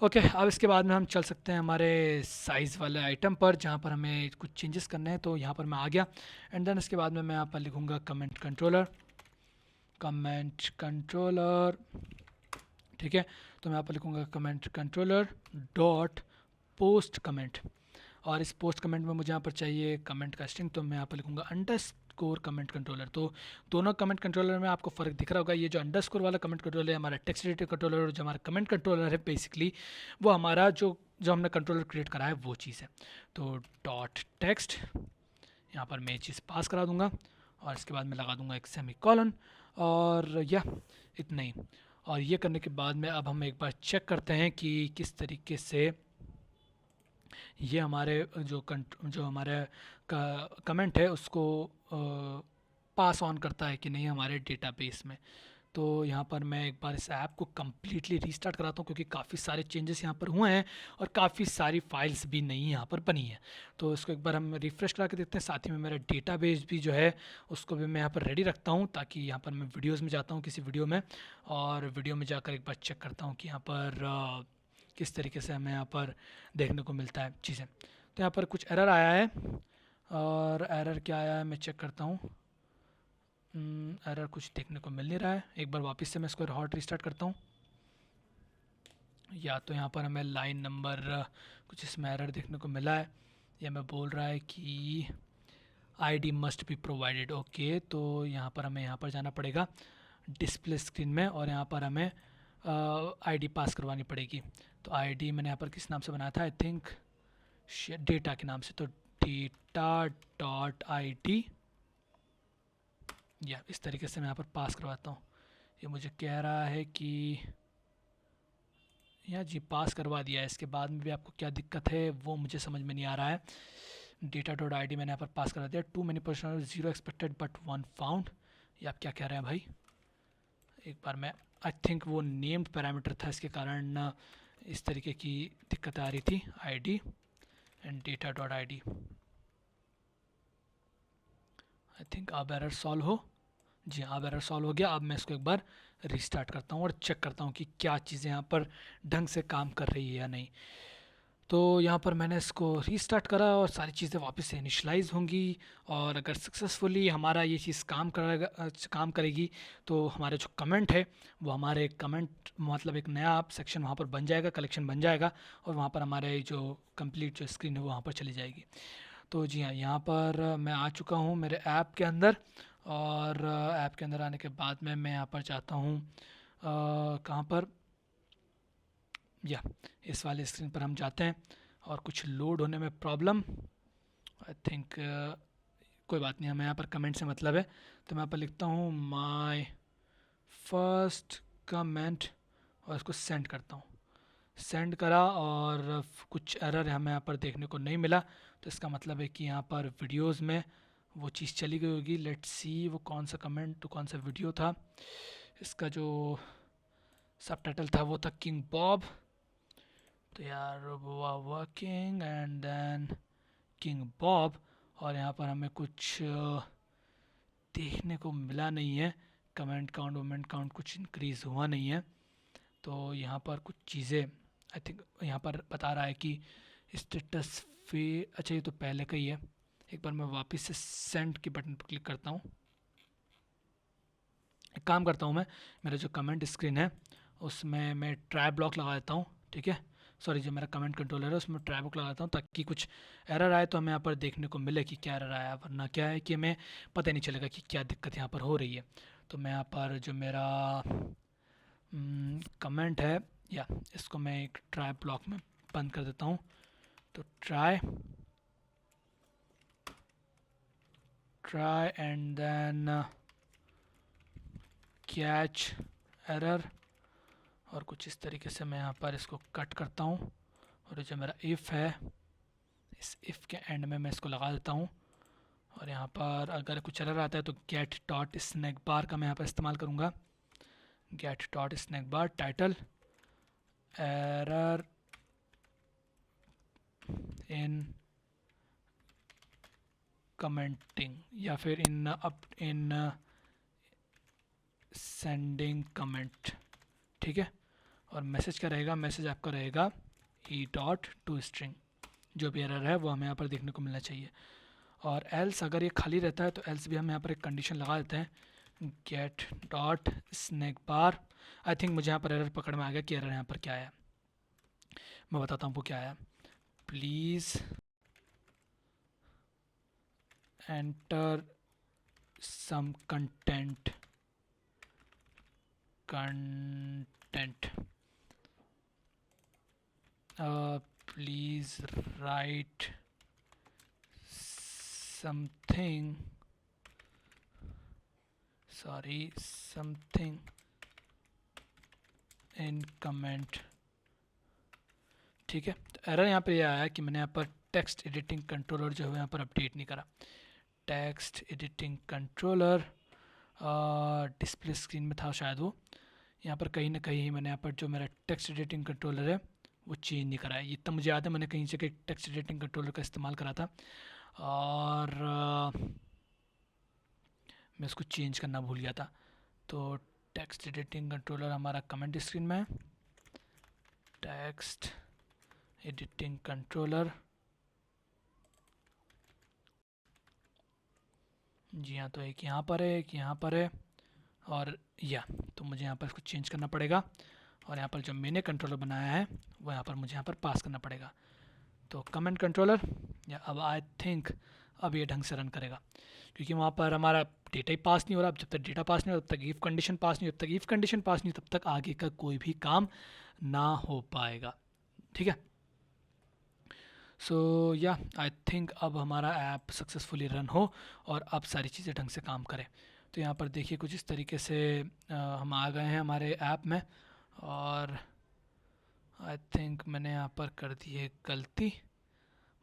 ओके। अब इसके बाद में हम चल सकते हैं हमारे साइज़ वाले आइटम पर जहाँ पर हमें कुछ चेंजेस करने हैं। तो यहाँ पर मैं आ गया एंड देन इसके बाद में मैं यहाँ पर लिखूँगा कमेंट कंट्रोलर, ठीक है। तो मैं यहाँ पर लिखूँगा comment controller dot post comment और इस पोस्ट कमेंट में मुझे यहाँ पर चाहिए कमेंट का स्ट्रिंग, तो मैं यहाँ पर लिखूँगा अंडरस्कोर कमेंट कंट्रोलर। तो दोनों कमेंट कंट्रोलर में आपको फ़र्क दिख रहा होगा, ये जो अंडरस्कोर वाला कमेंट कंट्रोलर है हमारा टेक्स्ट एडिटर कंट्रोलर, और जो हमारा कमेंट कंट्रोलर है बेसिकली वो हमारा जो हमने कंट्रोलर क्रिएट करा है वो चीज़ है। तो डॉट टेक्स्ट यहाँ पर मैं ये चीज़ पास करा दूँगा और इसके बाद मैं लगा दूँगा एक सेमीकोलन, और या इतना ही। और ये करने के बाद में अब हम एक बार चेक करते हैं कि किस तरीके से ये हमारे जो हमारे कमेंट है उसको पास ऑन करता है कि नहीं हमारे डेटाबेस में। तो यहाँ पर मैं एक बार इस ऐप को कम्प्लीटली रीस्टार्ट कराता हूँ, क्योंकि काफ़ी सारे चेंजेस यहाँ पर हुए हैं और काफ़ी सारी फाइल्स भी नई यहाँ पर बनी हैं। तो इसको एक बार हम रिफ़्रेश करा के देखते हैं। साथ ही में मेरा डेटाबेस भी जो है उसको भी मैं यहाँ पर रेडी रखता हूँ, ताकि यहाँ पर मैं वीडियोज़ में जाता हूँ किसी वीडियो में, और वीडियो में जाकर एक बार चेक करता हूँ कि यहाँ पर किस तरीके से हमें यहाँ पर देखने को मिलता है चीज़ें। तो यहाँ पर कुछ एरर आया है, और एरर क्या आया है मैं चेक करता हूँ। एरर कुछ देखने को मिल नहीं रहा है। एक बार वापस से मैं इसको हॉट रीस्टार्ट करता हूँ। या तो यहाँ पर हमें लाइन नंबर कुछ इसमें एरर देखने को मिला है, या मैं बोल रहा है कि ID must be provided. Okay, तो यहाँ पर हमें यहाँ पर जाना पड़ेगा डिस्प्ले स्क्रीन में, और यहाँ पर हमें आईडी पास करवानी पड़ेगी। तो आईडी मैंने यहाँ पर किस नाम से बनाया था, आई थिंक डेटा के नाम से। तो डेटा डॉट ID, या इस तरीके से मैं यहाँ पर पास करवाता हूँ। ये मुझे कह रहा है कि या जी पास करवा दिया है, इसके बाद में भी आपको क्या दिक्कत है वो मुझे समझ में नहीं आ रहा है। डेटा डॉट ID मैंने यहाँ पर पास करा दिया। 2 many person 0 expected but 1 found. ये आप क्या कह रहे हैं भाई? एक बार मैं आई थिंक वो नेम्ड पैरामीटर था, इसके कारण इस तरीके की दिक्कत आ रही थी। ID and data dot ID, I think अब एरर सॉल्व हो। जी हाँ, अब एरर सॉल्व हो गया। अब मैं इसको एक बार रीस्टार्ट करता हूँ और चेक करता हूँ कि क्या चीज़ें यहाँ पर ढंग से काम कर रही है या नहीं। तो यहाँ पर मैंने इसको रीस्टार्ट करा और सारी चीज़ें वापस से इनिशलाइज होंगी, और अगर सक्सेसफुली हमारा ये चीज़ काम करेगी तो हमारे जो कमेंट है वो हमारे कमेंट मतलब एक नया सेक्शन वहाँ पर बन जाएगा, कलेक्शन बन जाएगा, और वहाँ पर हमारे जो कंप्लीट जो स्क्रीन है वो वहाँ पर चली जाएगी। तो जी हाँ, यहाँ पर मैं आ चुका हूँ मेरे ऐप के अंदर, और ऐप के अंदर आने के बाद में मैं यहाँ पर चाहता हूँ कहाँ पर, या इस वाले स्क्रीन पर हम जाते हैं, और कुछ लोड होने में प्रॉब्लम आई थिंक कोई बात नहीं, हमें यहाँ पर कमेंट से मतलब है। तो मैं यहाँ पर लिखता हूँ माय फर्स्ट कमेंट, और इसको सेंड करता हूँ। सेंड करा और कुछ एरर हमें यहाँ पर देखने को नहीं मिला, तो इसका मतलब है कि यहाँ पर वीडियोस में वो चीज़ चली गई होगी। लेट्स सी वो कौन सा कमेंट तो कौन सा वीडियो था। इसका जो सबटाइटल था वो था किंग बॉब। तो यार वो वर्किंग एंड देन किंग बॉब, और यहाँ पर हमें कुछ देखने को मिला नहीं है। कमेंट काउंट कुछ इंक्रीज़ हुआ नहीं है। तो यहाँ पर कुछ चीज़ें आई थिंक यहाँ पर बता रहा है कि स्टेटस पे, अच्छा ये तो पहले का ही है। एक बार मैं वापस से सेंड के बटन पर क्लिक करता हूँ। एक काम करता हूँ, मैं मेरा जो कमेंट स्क्रीन है उसमें मैं ट्राई ब्लॉक लगा देता हूँ, ठीक है। सॉरी, जो मेरा कमेंट कंट्रोलर है उसमें ट्राई ब्लॉक लगाता हूँ, ताकि कुछ एरर आए तो हमें यहाँ पर देखने को मिले कि क्या एरर आया, वरना क्या है कि हमें पता नहीं चलेगा कि क्या दिक्कत यहाँ पर हो रही है। तो मैं यहाँ पर जो मेरा कमेंट है, या इसको मैं एक ट्राई ब्लॉक में बंद कर देता हूँ। तो try and then catch error, और कुछ इस तरीके से मैं यहाँ पर इसको कट करता हूँ, और जो मेरा इफ़ है इस इफ़ के एंड में मैं इसको लगा देता हूँ। और यहाँ पर अगर कुछ एरर आता है तो गेट डॉट स्नैक बार का मैं यहाँ पर इस्तेमाल करूँगा। Get dot snack bar title error in commenting, या फिर इन सेंडिंग कमेंट, ठीक है। और मैसेज क्या रहेगा, मैसेज आपका रहेगा e.toString। जो भी एरर है वो हमें यहाँ पर देखने को मिलना चाहिए। और एल्स अगर ये खाली रहता है तो एल्स भी हम यहाँ पर एक कंडीशन लगा देते हैं, get dot snack bar. I think मुझे यहाँ पर एरर पकड़ में आ गया कि एरर यहाँ पर क्या आया। मैं बताता हूँ वो क्या आया। Please enter some content please write something in comment। ठीक है, तो एरर यहाँ पर यह आया कि मैंने यहाँ पर टेक्स्ट एडिटिंग कंट्रोलर जो है यहाँ पर अपडेट नहीं करा। Text editing controller display screen में था शायद वो, यहाँ पर कहीं ना कहीं मैंने यहाँ पर जो मेरा टेक्स्ट एडिटिंग कंट्रोलर है वो चेंज नहीं करा है। ये तब मुझे याद है मैंने कहीं से कहीं टेक्स्ट एडिटिंग कंट्रोलर का इस्तेमाल करा था और मैं इसको चेंज करना भूल गया था। तो टेक्स्ट एडिटिंग कंट्रोलर हमारा कमेंट स्क्रीन में है। टेक्स्ट एडिटिंग कंट्रोलर, जी हाँ, तो एक यहाँ पर है, एक यहाँ पर है और या तो मुझे यहाँ पर इसको चेंज करना पड़ेगा और यहाँ पर जो मैंने कंट्रोलर बनाया है वो यहाँ पर मुझे यहाँ पर पास करना पड़ेगा। तो कमेंट कंट्रोलर या अब आई थिंक अब ये ढंग से रन करेगा, क्योंकि वहाँ पर हमारा डेटा ही पास नहीं हो रहा। अब जब तक डेटा पास नहीं हो तब तक इफ़ कंडीशन पास नहीं हो, जब तक इफ़ कंडीशन पास नहीं हो तब तक आगे का कोई भी काम ना हो पाएगा। ठीक है, सो या आई थिंक अब हमारा ऐप सक्सेसफुली रन हो और अब सारी चीज़ें ढंग से काम करें। तो यहाँ पर देखिए कुछ इस तरीके से हम आ गए हैं हमारे ऐप में और आई थिंक मैंने यहाँ पर कर दी है गलती।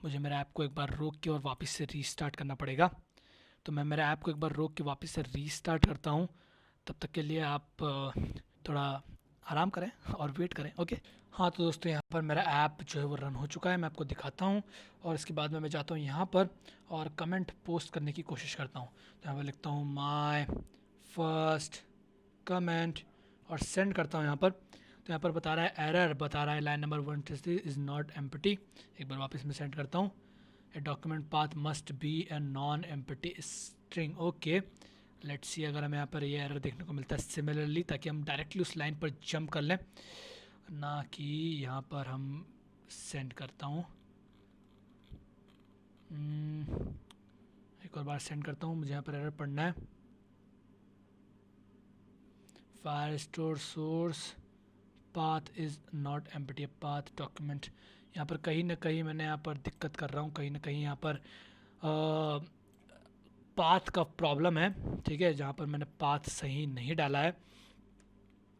मुझे मेरे ऐप को एक बार रोक के और वापस से रीस्टार्ट करना पड़ेगा। तो मैं मेरे ऐप को एक बार रोक के वापस से रीस्टार्ट करता हूँ, तब तक के लिए आप थोड़ा आराम करें और वेट करें। ओके, हाँ तो दोस्तों यहाँ पर मेरा ऐप जो है वो रन हो चुका है, मैं आपको दिखाता हूँ और इसके बाद में मैं जाता हूँ यहाँ पर और कमेंट पोस्ट करने की कोशिश करता हूँ। तो यहाँ पर लिखता हूँ माय फर्स्ट कमेंट और सेंड करता हूँ यहाँ पर। तो यहाँ पर बता रहा है एरर, बता रहा है line number 1 is not empty. एक बार वापस मैं सेंड करता हूँ। A document path must be a non empty string. Okay, let's see अगर हमें यहाँ पर ये एरर देखने को मिलता है सिमिलरली, ताकि हम डायरेक्टली उस लाइन पर जंप कर लें, ना कि यहाँ पर हम सेंड करता हूँ। एक और बार सेंड करता हूँ, मुझे यहाँ पर एरर पढ़ना है। Fire store source path is not empty path document. यहाँ पर कहीं ना कहीं मैंने यहाँ पर दिक्कत कर रहा हूँ, कहीं ना कहीं यहाँ पर पाथ का प्रॉब्लम है। ठीक है, जहाँ पर मैंने पाथ सही नहीं डाला है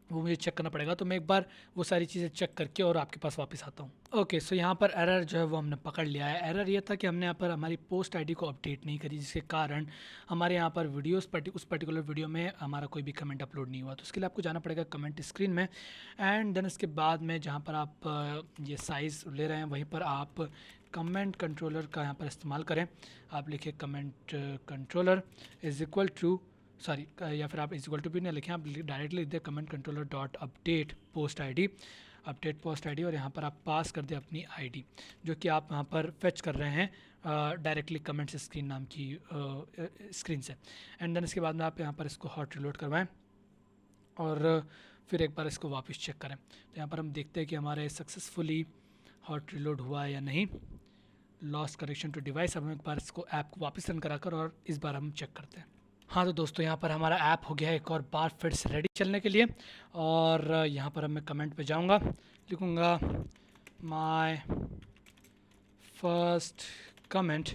वो मुझे चेक करना पड़ेगा। तो मैं एक बार वो सारी चीज़ें चेक करके और आपके पास वापस आता हूँ। ओके, सो यहाँ पर एरर जो है वो हमने पकड़ लिया है। एरर ये था कि हमने यहाँ पर हमारी पोस्ट आईडी को अपडेट नहीं करी, जिसके कारण हमारे यहाँ पर वीडियोस उस पर्टिकुलर वीडियो में हमारा कोई भी कमेंट अपलोड नहीं हुआ। तो उसके लिए आपको जाना पड़ेगा कमेंट स्क्रीन में एंड देन इसके बाद में जहाँ पर आप ये साइज़ ले रहे हैं वहीं पर आप कमेंट कंट्रोलर का यहाँ पर इस्तेमाल करें। आप लिखिए comment controller is equal to sorry या फिर आप इक्वल टू भी नहीं लिखें, आप डायरेक्टली लिख दें comment controller dot update post ID और यहाँ पर आप पास कर दें अपनी आईडी जो कि आप यहाँ पर फेच कर रहे हैं डायरेक्टली कमेंट्स स्क्रीन नाम की स्क्रीन से। एंड देन इसके बाद में आप यहाँ पर इसको हॉट रिलोड करवाएं और फिर एक बार इसको वापस चेक करें। तो यहाँ पर हम देखते हैं कि हमारे सक्सेसफुली हॉट रिलोड हुआ है या नहीं। Lost connection to device. अब हम एक बार इसको ऐप को वापस रन कराकर और इस बार हम चेक करते हैं। हाँ तो दोस्तों यहाँ पर हमारा ऐप हो गया है एक और बार फिर से रेडी चलने के लिए और यहाँ पर अब मैं कमेंट पे जाऊँगा, लिखूँगा माय फर्स्ट कमेंट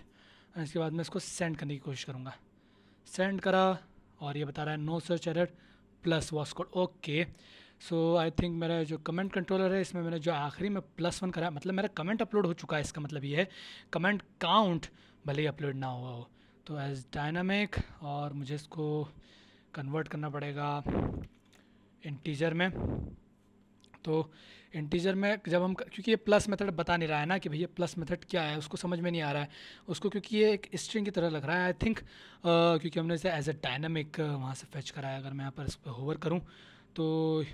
और इसके बाद मैं इसको सेंड करने की कोशिश करूँगा। सेंड करा और ये बता रहा है नो सर्च एरर प्लस वॉस code. Okay, so I think मेरा जो कमेंट कंट्रोलर है इसमें मैंने जो आखिरी में +1 करा, मतलब मेरा कमेंट अपलोड हो चुका है। इसका मतलब ये है कमेंट काउंट भले ही अपलोड ना हुआ हो। तो एज डायनामिक और मुझे इसको कन्वर्ट करना पड़ेगा इंटीजर में। तो इंटीजर में जब हम, क्योंकि ये प्लस मेथड बता नहीं रहा है ना कि भैया प्लस मेथड क्या है, उसको समझ में नहीं आ रहा है उसको, क्योंकि ये एक स्ट्रिंग की तरह लग रहा है आई थिंक, क्योंकि हमने इसे एज ए डायनामिक वहाँ से फेच करा है। अगर मैं यहाँ पर इस पर होवर करूँ तो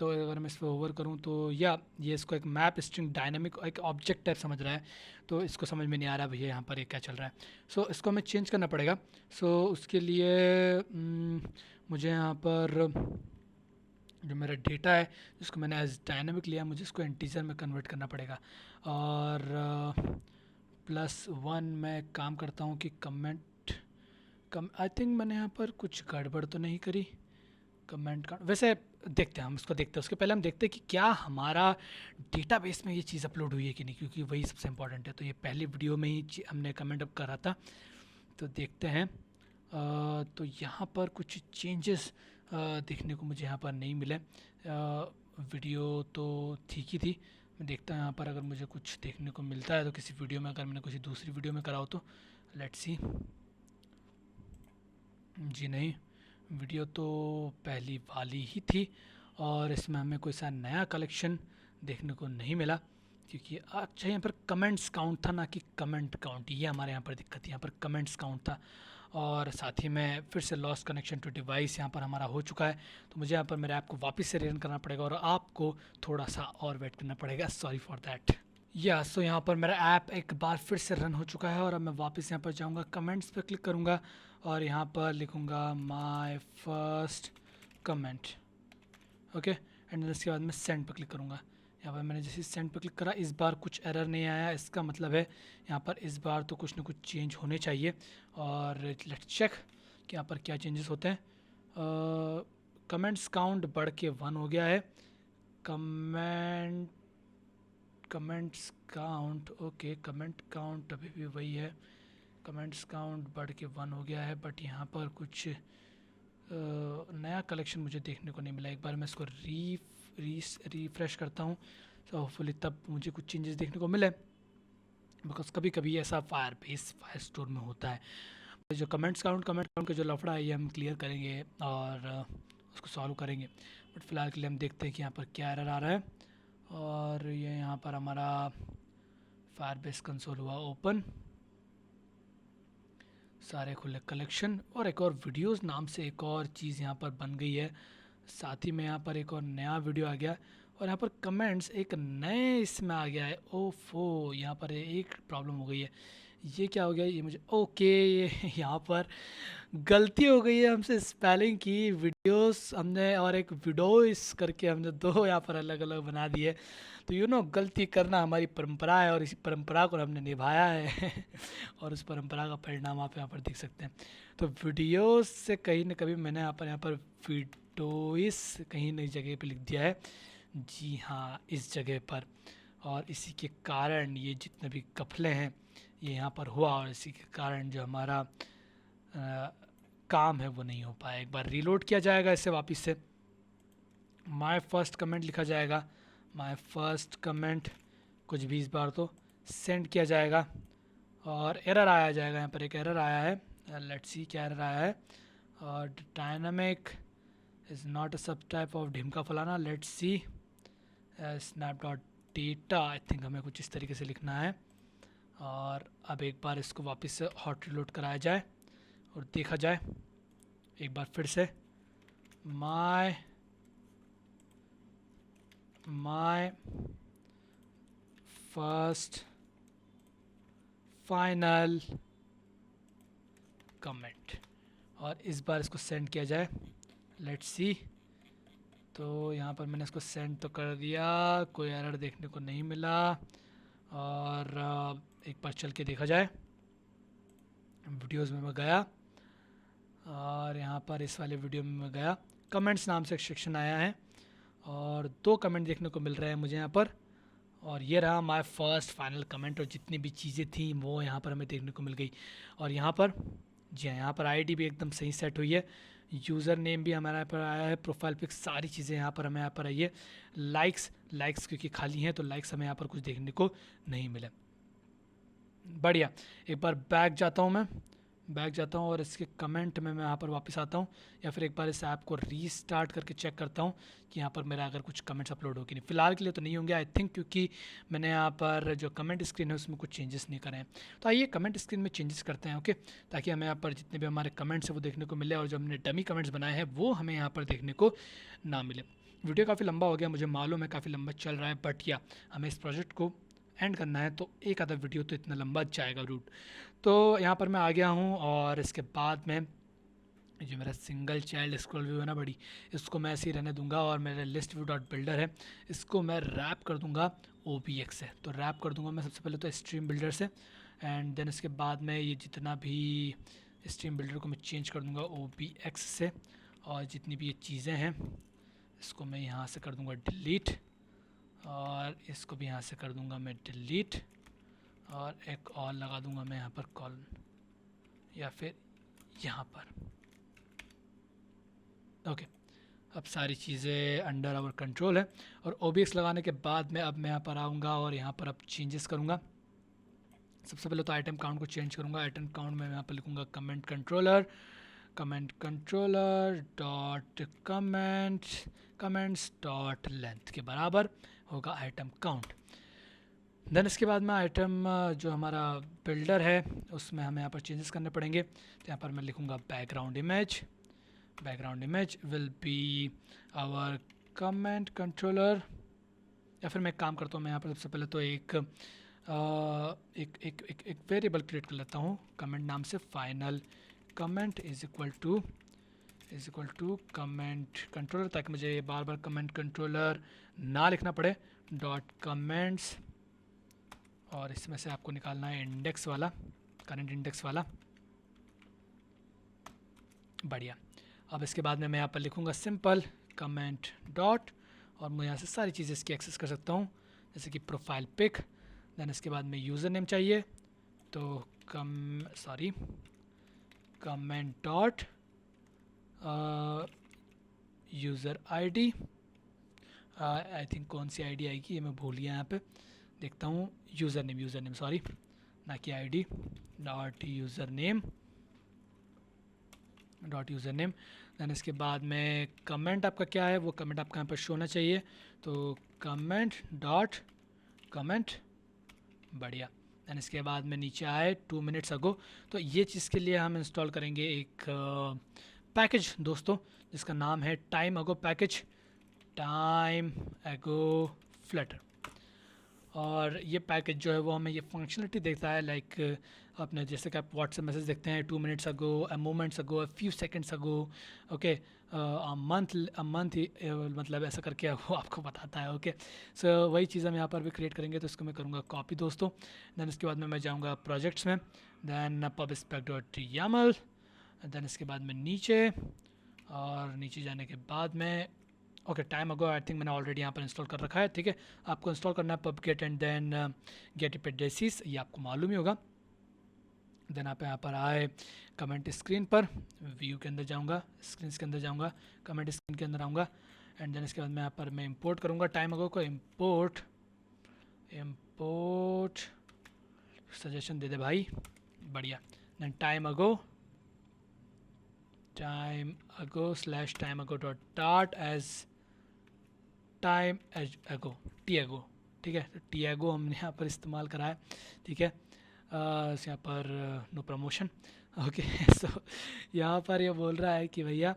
अगर मैं इस पर ओवर करूँ तो या ये इसको एक मैप स्ट्रिंग डायनामिक एक ऑब्जेक्ट टाइप समझ रहा है, तो इसको समझ में नहीं आ रहा भैया यहाँ पर ये क्या चल रहा है। सो इसको हमें चेंज करना पड़ेगा। सो उसके लिए मुझे यहाँ पर जो मेरा डेटा है जिसको मैंने एज डायनामिक लिया, मुझे इसको इंटीजर में कन्वर्ट करना पड़ेगा और +1 मैं काम करता हूँ कि कमेंट आई थिंक मैंने यहाँ पर कुछ गड़बड़ तो नहीं करी। कमेंट का वैसे देखते हैं, हम इसको देखते हैं। उसके पहले हम देखते हैं कि क्या हमारा डेटाबेस में ये चीज़ अपलोड हुई है कि नहीं, क्योंकि वही सबसे इम्पोर्टेंट है। तो ये पहली वीडियो में ही हमने कमेंट अप करा था, तो देखते हैं। तो यहाँ पर कुछ चेंजेस देखने को मुझे यहाँ पर नहीं मिले। वीडियो तो ठीक ही थी। मैं देखता हूँ यहाँ पर अगर मुझे कुछ देखने को मिलता है तो किसी वीडियो में, अगर मैंने किसी दूसरी वीडियो में करा हो तो लेट्स सी। जी नहीं, वीडियो तो पहली वाली ही थी और इसमें हमें कोई सा नया कलेक्शन देखने को नहीं मिला, क्योंकि अच्छा यहाँ पर कमेंट्स काउंट था ना कि कमेंट काउंट, ये हमारे यहाँ पर दिक्कत थी। यहाँ पर कमेंट्स काउंट था और साथ ही में फिर से लॉस्ट कनेक्शन टू डिवाइस यहाँ पर हमारा हो चुका है। तो मुझे यहाँ पर मेरे ऐप को वापस से रन करना पड़ेगा और आपको थोड़ा सा और वेट करना पड़ेगा। Sorry for that. सो यहाँ पर मेरा ऐप एक बार फिर से रन हो चुका है और अब मैं वापस यहाँ पर जाऊँगा, कमेंट्स पर क्लिक करूँगा और यहाँ पर लिखूँगा my first comment. Okay, and उसके बाद मैं सेंड पर क्लिक करूँगा। यहाँ पर मैंने जैसे सेंड पर क्लिक करा, इस बार कुछ एरर नहीं आया। इसका मतलब है यहाँ पर इस बार तो कुछ ना कुछ चेंज होने चाहिए। और लेट्स चेक कि यहाँ पर क्या चेंजेस होते हैं। कमेंट्स काउंट बढ़ के 1 हो गया है। Comments count, okay, comment count अभी भी वही है। कमेंट्स काउंट बढ़ के 1 हो गया है, बट यहाँ पर कुछ नया कलेक्शन मुझे देखने को नहीं मिला। एक बार मैं इसको रिफ्रेश करता हूँ तो होपफुली तब मुझे कुछ चेंजेस देखने को मिले, बिकॉज कभी कभी ऐसा फायर स्टोर में होता है। जो कमेंट काउंट का जो लफड़ा है ये हम क्लियर करेंगे और उसको सॉल्व करेंगे। बट फिलहाल के लिए हम देखते हैं कि यहाँ पर क्या एरर आ रहा है। और ये यहाँ पर हमारा फायरबेस कंसोल हुआ ओपन, सारे खुले कलेक्शन और एक और वीडियोस नाम से एक और चीज़ यहाँ पर बन गई है। साथ ही में यहाँ पर एक और नया वीडियो आ गया और यहाँ पर कमेंट्स एक नए इसमें आ गया है। ओफो, यहाँ पर एक प्रॉब्लम हो गई है। ये क्या हो गया, ये मुझे ये यहाँ पर गलती हो गई है हमसे स्पेलिंग की। वीडियोस हमने और एक वीडियोस करके हमने 2 यहाँ पर अलग अलग बना दिए। तो गलती करना हमारी परंपरा है और इसी परंपरा को हमने निभाया है और उस परंपरा का परिणाम आप यहाँ पर देख सकते हैं। तो वीडियोस से कहीं ना कभी मैंने यहाँ पर वीडियोस कहीं नई जगह पे लिख दिया है। जी हाँ, इस जगह पर, और इसी के कारण ये जितने भी कफले हैं ये यहाँ पर हुआ और इसी के कारण जो हमारा काम है वो नहीं हो पाया। एक बार रीलोड किया जाएगा इसे वापस से, माय फर्स्ट कमेंट लिखा जाएगा, माय फर्स्ट कमेंट कुछ भी, इस बार तो सेंड किया जाएगा और एरर आया जाएगा। यहाँ पर एक एरर आया है, लेट्स सी क्या एरर आया है। और डायनामिक इज़ नॉट अ सब टाइप ऑफ ढिमका फलाना, let's see snap dot data, I think हमें कुछ इस तरीके से लिखना है। और अब एक बार इसको वापस से हॉट रीलोड कराया जाए और देखा जाए एक बार फिर से, माय फर्स्ट फाइनल कमेंट, और इस बार इसको सेंड किया जाए। Let's see. तो यहाँ पर मैंने इसको सेंड तो कर दिया, कोई एरर देखने को नहीं मिला। और एक बार चल के देखा जाए, वीडियोस में मैं गया और यहाँ पर इस वाले वीडियो में मैं गया, कमेंट्स नाम से एक सेक्शन आया है और 2 कमेंट देखने को मिल रहे हैं मुझे यहाँ पर। और ये रहा माय फर्स्ट फाइनल कमेंट और जितनी भी चीज़ें थी वो यहाँ पर हमें देखने को मिल गई। और यहाँ पर जी हाँ, यहाँ पर आईडी भी एकदम सही सेट हुई है, यूज़र नेम भी हमारे यहाँ पर आया है, प्रोफाइल पिक, सारी चीज़ें यहाँ पर हमें यहाँ पर आई है। लाइक्स क्योंकि खाली हैं तो लाइक्स हमें यहाँ पर कुछ देखने को नहीं मिले। बढ़िया, एक बार बैक जाता हूँ और इसके कमेंट में मैं यहाँ पर वापस आता हूँ, या फिर एक बार इस ऐप को रीस्टार्ट करके चेक करता हूँ कि यहाँ पर मेरा अगर कुछ कमेंट्स अपलोड हो कि नहीं। फ़िलहाल के लिए तो नहीं होंगे आई थिंक, क्योंकि मैंने यहाँ पर जो कमेंट स्क्रीन है उसमें कुछ चेंजेस नहीं करे हैं। तो आइए कमेंट स्क्रीन में चेंजेस करते हैं, ओके, ताकि हमें यहाँ पर जितने भी हमारे कमेंट्स हैं वो देखने को मिले और जो हमने डमी कमेंट्स बनाए हैं वो हमें यहाँ पर देखने को ना मिले। वीडियो काफ़ी लंबा हो गया, मुझे मालूम है काफ़ी लंबा चल रहा है, बट या हमें इस प्रोजेक्ट को एंड करना है तो एक आधा वीडियो तो इतना लंबा जाएगा रूट। तो यहाँ पर मैं आ गया हूँ और इसके बाद में जो मेरा सिंगल चाइल्ड स्क्रॉल व्यू है ना बड़ी, इसको मैं ऐसे ही रहने दूंगा और मेरा लिस्ट व्यू डॉट बिल्डर है इसको मैं रैप कर दूंगा OBX से। तो रैप कर दूंगा मैं सबसे पहले तो स्ट्रीम बिल्डर से, एंड देन इसके बाद में ये जितना भी स्ट्रीम बिल्डर को मैं चेंज कर दूंगा OBX से, और जितनी भी ये चीज़ें हैं इसको मैं यहाँ से कर दूंगा डिलीट, और इसको भी यहाँ से कर दूंगा मैं डिलीट, और एक और लगा दूंगा मैं यहाँ पर कॉलन, या फिर यहाँ पर। ओके, अब सारी चीज़ें अंडर आवर कंट्रोल है। और OBX लगाने के बाद में अब मैं यहाँ पर आऊँगा और यहाँ पर अब चेंजेस करूँगा। सबसे पहले तो आइटम काउंट को चेंज करूँगा। आइटम काउंट में यहाँ पर लिखूँगा comment controller dot comments dot length के बराबर होगा आइटम काउंट। देन इसके बाद में आइटम जो हमारा बिल्डर है उसमें हमें यहाँ पर चेंजेस करने पड़ेंगे। तो यहाँ पर मैं लिखूँगा background image will be our comment controller, या फिर मैं एक काम करता हूँ, मैं यहाँ पर सबसे पहले तो एक वेरिएबल क्रिएट कर लेता हूँ कमेंट नाम से, final comment is equal to comment controller, ताकि मुझे बार बार कमेंट कंट्रोलर ना लिखना पड़े, डॉट कमेंट्स, और इसमें से आपको निकालना है इंडेक्स वाला, करंट इंडेक्स वाला। बढ़िया। अब इसके बाद में मैं यहाँ पर लिखूँगा सिंपल कमेंट डॉट, और मैं यहाँ से सारी चीज़ें इसकी एक्सेस कर सकता हूँ, जैसे कि प्रोफाइल पिक। देन इसके बाद में यूज़र नेम चाहिए, तो comment dot user ID, I think कौन सी ID आएगी ये मैं भूल गया, यहाँ पे देखता हूँ, यूज़र नेम सॉरी, ना कि ID, dot user name. Then इसके बाद में कमेंट आपका क्या है, वो कमेंट आपका यहाँ पर शो होना चाहिए, तो कमेंट डॉट कमेंट। बढ़िया। देन इसके बाद में नीचे आए 2 मिनट्स अगो, तो ये चीज़ के लिए हम इंस्टॉल करेंगे एक पैकेज दोस्तों, जिसका नाम है time ago package, time ago Flutter. और ये पैकेज जो है वो हमें ये फंक्शनलिटी देता है, लाइक अपने जैसे कि आप व्हाट्सएप मैसेज देखते हैं 2 minutes ago, a moments ago, a few seconds ago, okay, a month मतलब ऐसा करके वो आपको बताता है। ओके, सो वही चीज़ हम यहाँ पर भी क्रिएट करेंगे, तो इसको मैं करूँगा कॉपी दोस्तों। देन इसके बाद में मैं जाऊँगा प्रोजेक्ट्स में, देन pubspec.yaml, देन इसके बाद में नीचे, और नीचे जाने के बाद में okay time ago I think मैंने ऑलरेडी यहाँ पर इंस्टॉल कर रखा है, ठीक है। आपको इंस्टॉल करना है pubget एंड देन गेट इपेडेसिस, ये आपको मालूम ही होगा। देन आप यहाँ पर आए कमेंट स्क्रीन पर, व्यू के अंदर जाऊँगा, स्क्रीन के अंदर जाऊँगा, कमेंट स्क्रीन के अंदर आऊँगा, एंड देन इसके बाद मैं यहाँ पर मैं इंपोर्ट करूँगा टाइम अगो को, इंपोर्ट सजेशन दे दे भाई, बढ़िया। Then time ago slash time ago dot dot as time ago t ago, ठीक है। तो टी अगो हमने यहाँ पर इस्तेमाल करा है, ठीक है। यहाँ पर नो प्रमोशन, ओके। सो यहाँ पर ये बोल रहा है कि भैया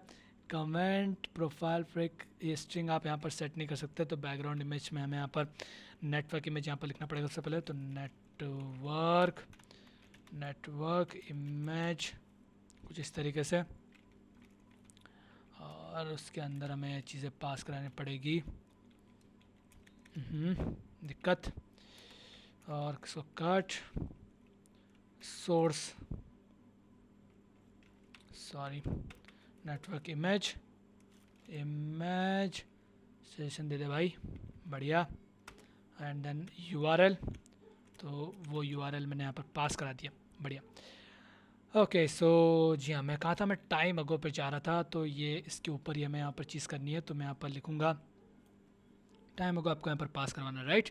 कमेंट प्रोफाइल फ्रिक, ये स्ट्रिंग आप यहाँ पर सेट नहीं कर सकते, तो बैकग्राउंड इमेज में हमें यहाँ पर नेटवर्क इमेज यहाँ पर लिखना पड़ेगा सबसे पहले, तो नेटवर्क इमेज कुछ इस तरीके से, और उसके अंदर हमें चीज़ें पास करानी पड़ेगी, दिक्कत, और इसको cut source network image session दे दे भाई, बढ़िया। एंड देन URL, तो वो URL मैंने यहाँ पर पास करा दिया, बढ़िया। ओके, सो जी हाँ, मैं कहा था मैं टाइम अगो पे जा रहा था, तो ये इसके ऊपर ही हमें यहाँ पर चीज़ करनी है, तो मैं यहाँ पर लिखूँगा टाइम अगो आपको यहाँ पर पास करवाना है, राइट।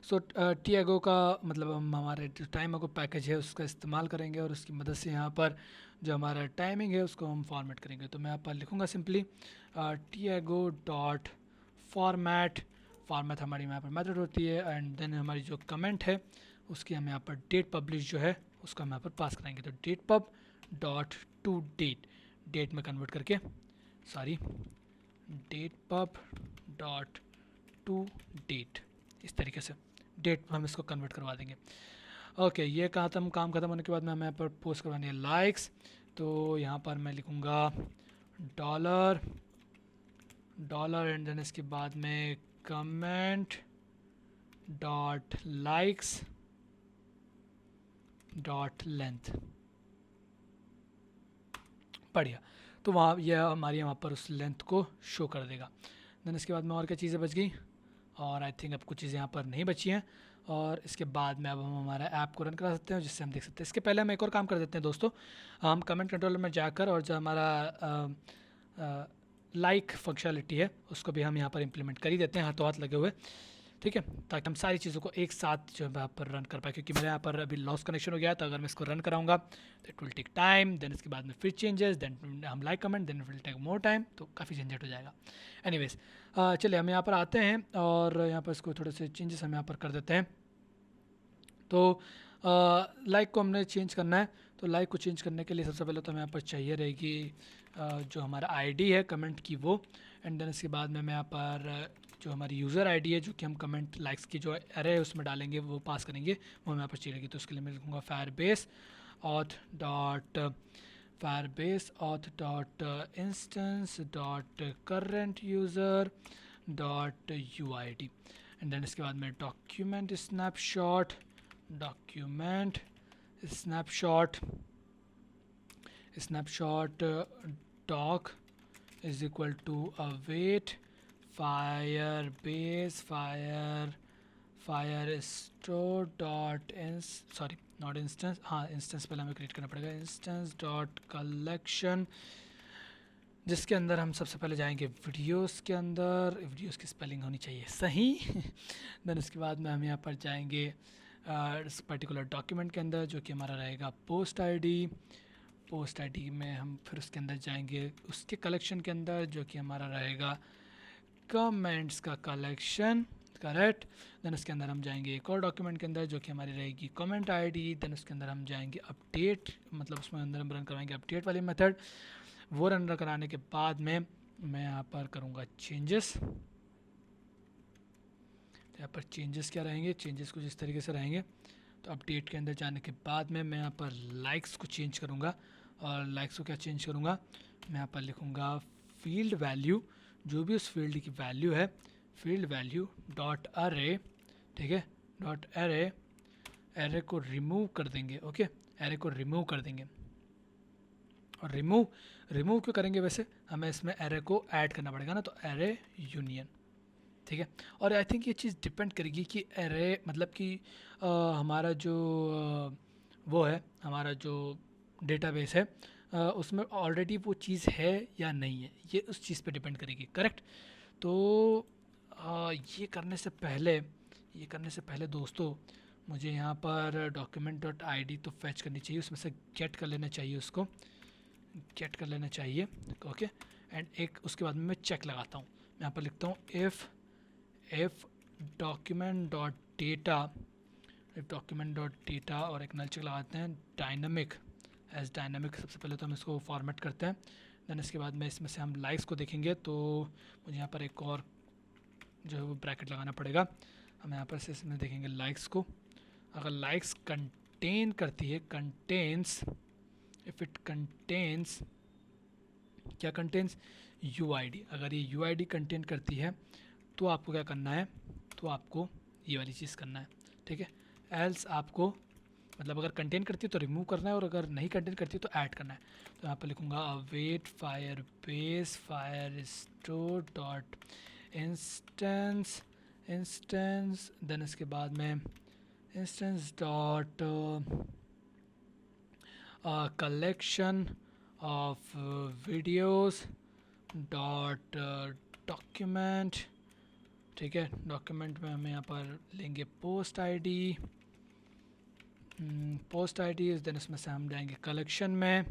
सो टी अगो का मतलब हम हमारे जो टाइम अगो पैकेज है उसका इस्तेमाल करेंगे, और उसकी मदद से यहाँ पर जो हमारा टाइमिंग है उसको हम फॉर्मेट करेंगे। तो मैं यहाँ पर लिखूँगा सिंपली टी अगो डॉट फॉर्मेट हमारी यहाँ पर मेथड होती है, एंड देन हमारी जो कमेंट है उसकी हम यहाँ पर डेट पब्लिश जो है उसका हम यहाँ पर पास करेंगे, तो date pub dot to date में कन्वर्ट करके, date pub dot to date, इस तरीके से डेट हम इसको कन्वर्ट करवा देंगे। ओके, ये काम खत्म होने के बाद में हमें यहाँ पर पोस्ट करवानी है लाइक्स, तो यहाँ पर मैं लिखूँगा डॉलर एंड देन इसके बाद में comment dot likes, dot length, बढ़िया। तो वहाँ यह हमारी वहाँ पर उस लेंथ को शो कर देगा। देन इसके बाद में और क्या चीज़ें बच गई, और आई थिंक अब कुछ चीज़ें यहाँ पर नहीं बची हैं। और इसके बाद में अब हम हमारा ऐप को रन करा सकते हैं, जिससे हम देख सकते हैं। इसके पहले हम एक और काम कर देते हैं दोस्तों, हम कमेंट कंट्रोलर में जाकर और जो हमारा लाइक फंक्शनलिटी है उसको भी हम यहाँ पर इम्प्लीमेंट कर ही देते हैं हाथों हाथ लगे हुए, ठीक है, ताकि हम सारी चीज़ों को एक साथ जो है यहाँ पर रन कर पाए। क्योंकि मेरे यहाँ पर अभी लॉस कनेक्शन हो गया, तो अगर मैं इसको रन कराऊंगा तो it will take time, then इसके बाद में फिर चेंजेस, देन हम like comment, then it will take more time, तो काफ़ी झंझट हो जाएगा। एनीवेज चलिए हम यहाँ पर आते हैं और यहाँ पर इसको थोड़े से चेंजेस हम यहाँ पर कर देते हैं। तो लाइक को हमने चेंज करना है, तो लाइक को चेंज करने के लिए सबसे पहले तो हमें यहाँ पर चाहिए रहेगी जो हमारा आईडी है कमेंट की वो, एंड देन इसके बाद में मैं यहाँ पर जो हमारी यूज़र आईडी है जो कि हम कमेंट लाइक्स की जो एरे है उसमें डालेंगे वो पास करेंगे, वो हमें यहाँ पर चाहिए। तो उसके लिए मैं लिखूँगा Firebase auth dot instance dot current user dot UID, and then इसके बाद में document snapshot doc is equal to await firebase firestore dot sorry not instance, हाँ इंस्टेंस पहले हमें क्रिएट करना पड़ेगा, इंस्टेंस डॉट कलेक्शन, जिसके अंदर हम सबसे पहले जाएंगे वीडियोस के अंदर, वीडियोस की स्पेलिंग होनी चाहिए सही देन उसके बाद में हम यहाँ पर जाएंगे इस पर्टिकुलर डॉक्यूमेंट के अंदर जो कि हमारा रहेगा पोस्ट आईडी में हम फिर उसके अंदर जाएंगे उसके कलेक्शन के अंदर जो कि हमारा रहेगा कमेंट्स का कलेक्शन, करेक्ट। देन उसके अंदर हम जाएंगे एक और डॉक्यूमेंट के अंदर जो कि हमारी रहेगी कमेंट आईडी, देन उसके अंदर हम जाएंगे अपडेट, मतलब उसमें अंदर हम रन करवाएंगे अपडेट वाली मेथड, वो रन कराने के बाद में मैं यहाँ पर करूँगा चेंजेस। तो यहाँ पर चेंजेस क्या रहेंगे, चेंजेस कुछ इस तरीके से रहेंगे। तो अपडेट के अंदर जाने के बाद में मैं यहाँ पर लाइक्स को चेंज करूँगा, और लाइक्स को क्या चेंज करूँगा, मैं यहाँ पर लिखूँगा फील्ड वैल्यू, जो भी उस फील्ड की वैल्यू है फील्ड वैल्यू डॉट अरे, ठीक है, डॉट एरे को रिमूव कर देंगे, ओके, एरे को रिमूव कर देंगे। और रिमूव क्यों करेंगे, वैसे हमें इसमें एरे को ऐड करना पड़ेगा ना, तो एरे यूनियन, ठीक है। और आई थिंक ये चीज़ डिपेंड करेगी कि एरे मतलब कि हमारा जो वो है, हमारा जो डेटाबेस है उसमें ऑलरेडी वो चीज़ है या नहीं है, ये उस चीज़ पे डिपेंड करेगी, करेक्ट। तो ये करने से पहले दोस्तों मुझे यहाँ पर डॉक्यूमेंट डॉट आई तो फैच करनी चाहिए, उसमें से गेट कर लेना चाहिए, उसको गेट कर लेना चाहिए, ओके। एंड एक उसके बाद में मैं चेक लगाता हूँ, मैं यहाँ पर लिखता हूँ इफ़ डॉक्यूमेंट डॉट डेटा और एक नल चेक लगाते हैं डायनामिक सबसे पहले तो हम इसको फॉर्मेट करते हैं। देन इसके बाद में इसमें से हम लाइक्स को देखेंगे, तो मुझे यहाँ पर एक और जो है वो ब्रैकेट लगाना पड़ेगा। हम यहाँ पर से इसमें देखेंगे लाइक्स को, अगर लाइक्स कंटेन करती है, इफ़ इट कंटेन्स, क्या कंटेन्स, यूआईडी, अगर ये यूआईडी कंटेन करती है तो आपको क्या करना है, तो आपको ये वाली चीज़ करना है, ठीक है। एल्स आपको मतलब अगर कंटेन करती है तो रिमूव करना है, और अगर नहीं कंटेन करती है तो ऐड करना है। तो यहाँ पर लिखूँगा await Firebase Firestore dot instance, then इसके बाद में instance dot collection of videos dot document, ठीक है। डॉक्यूमेंट में हमें यहाँ पर लेंगे पोस्ट आईडी, देन इसमें से हम जाएंगे कलेक्शन में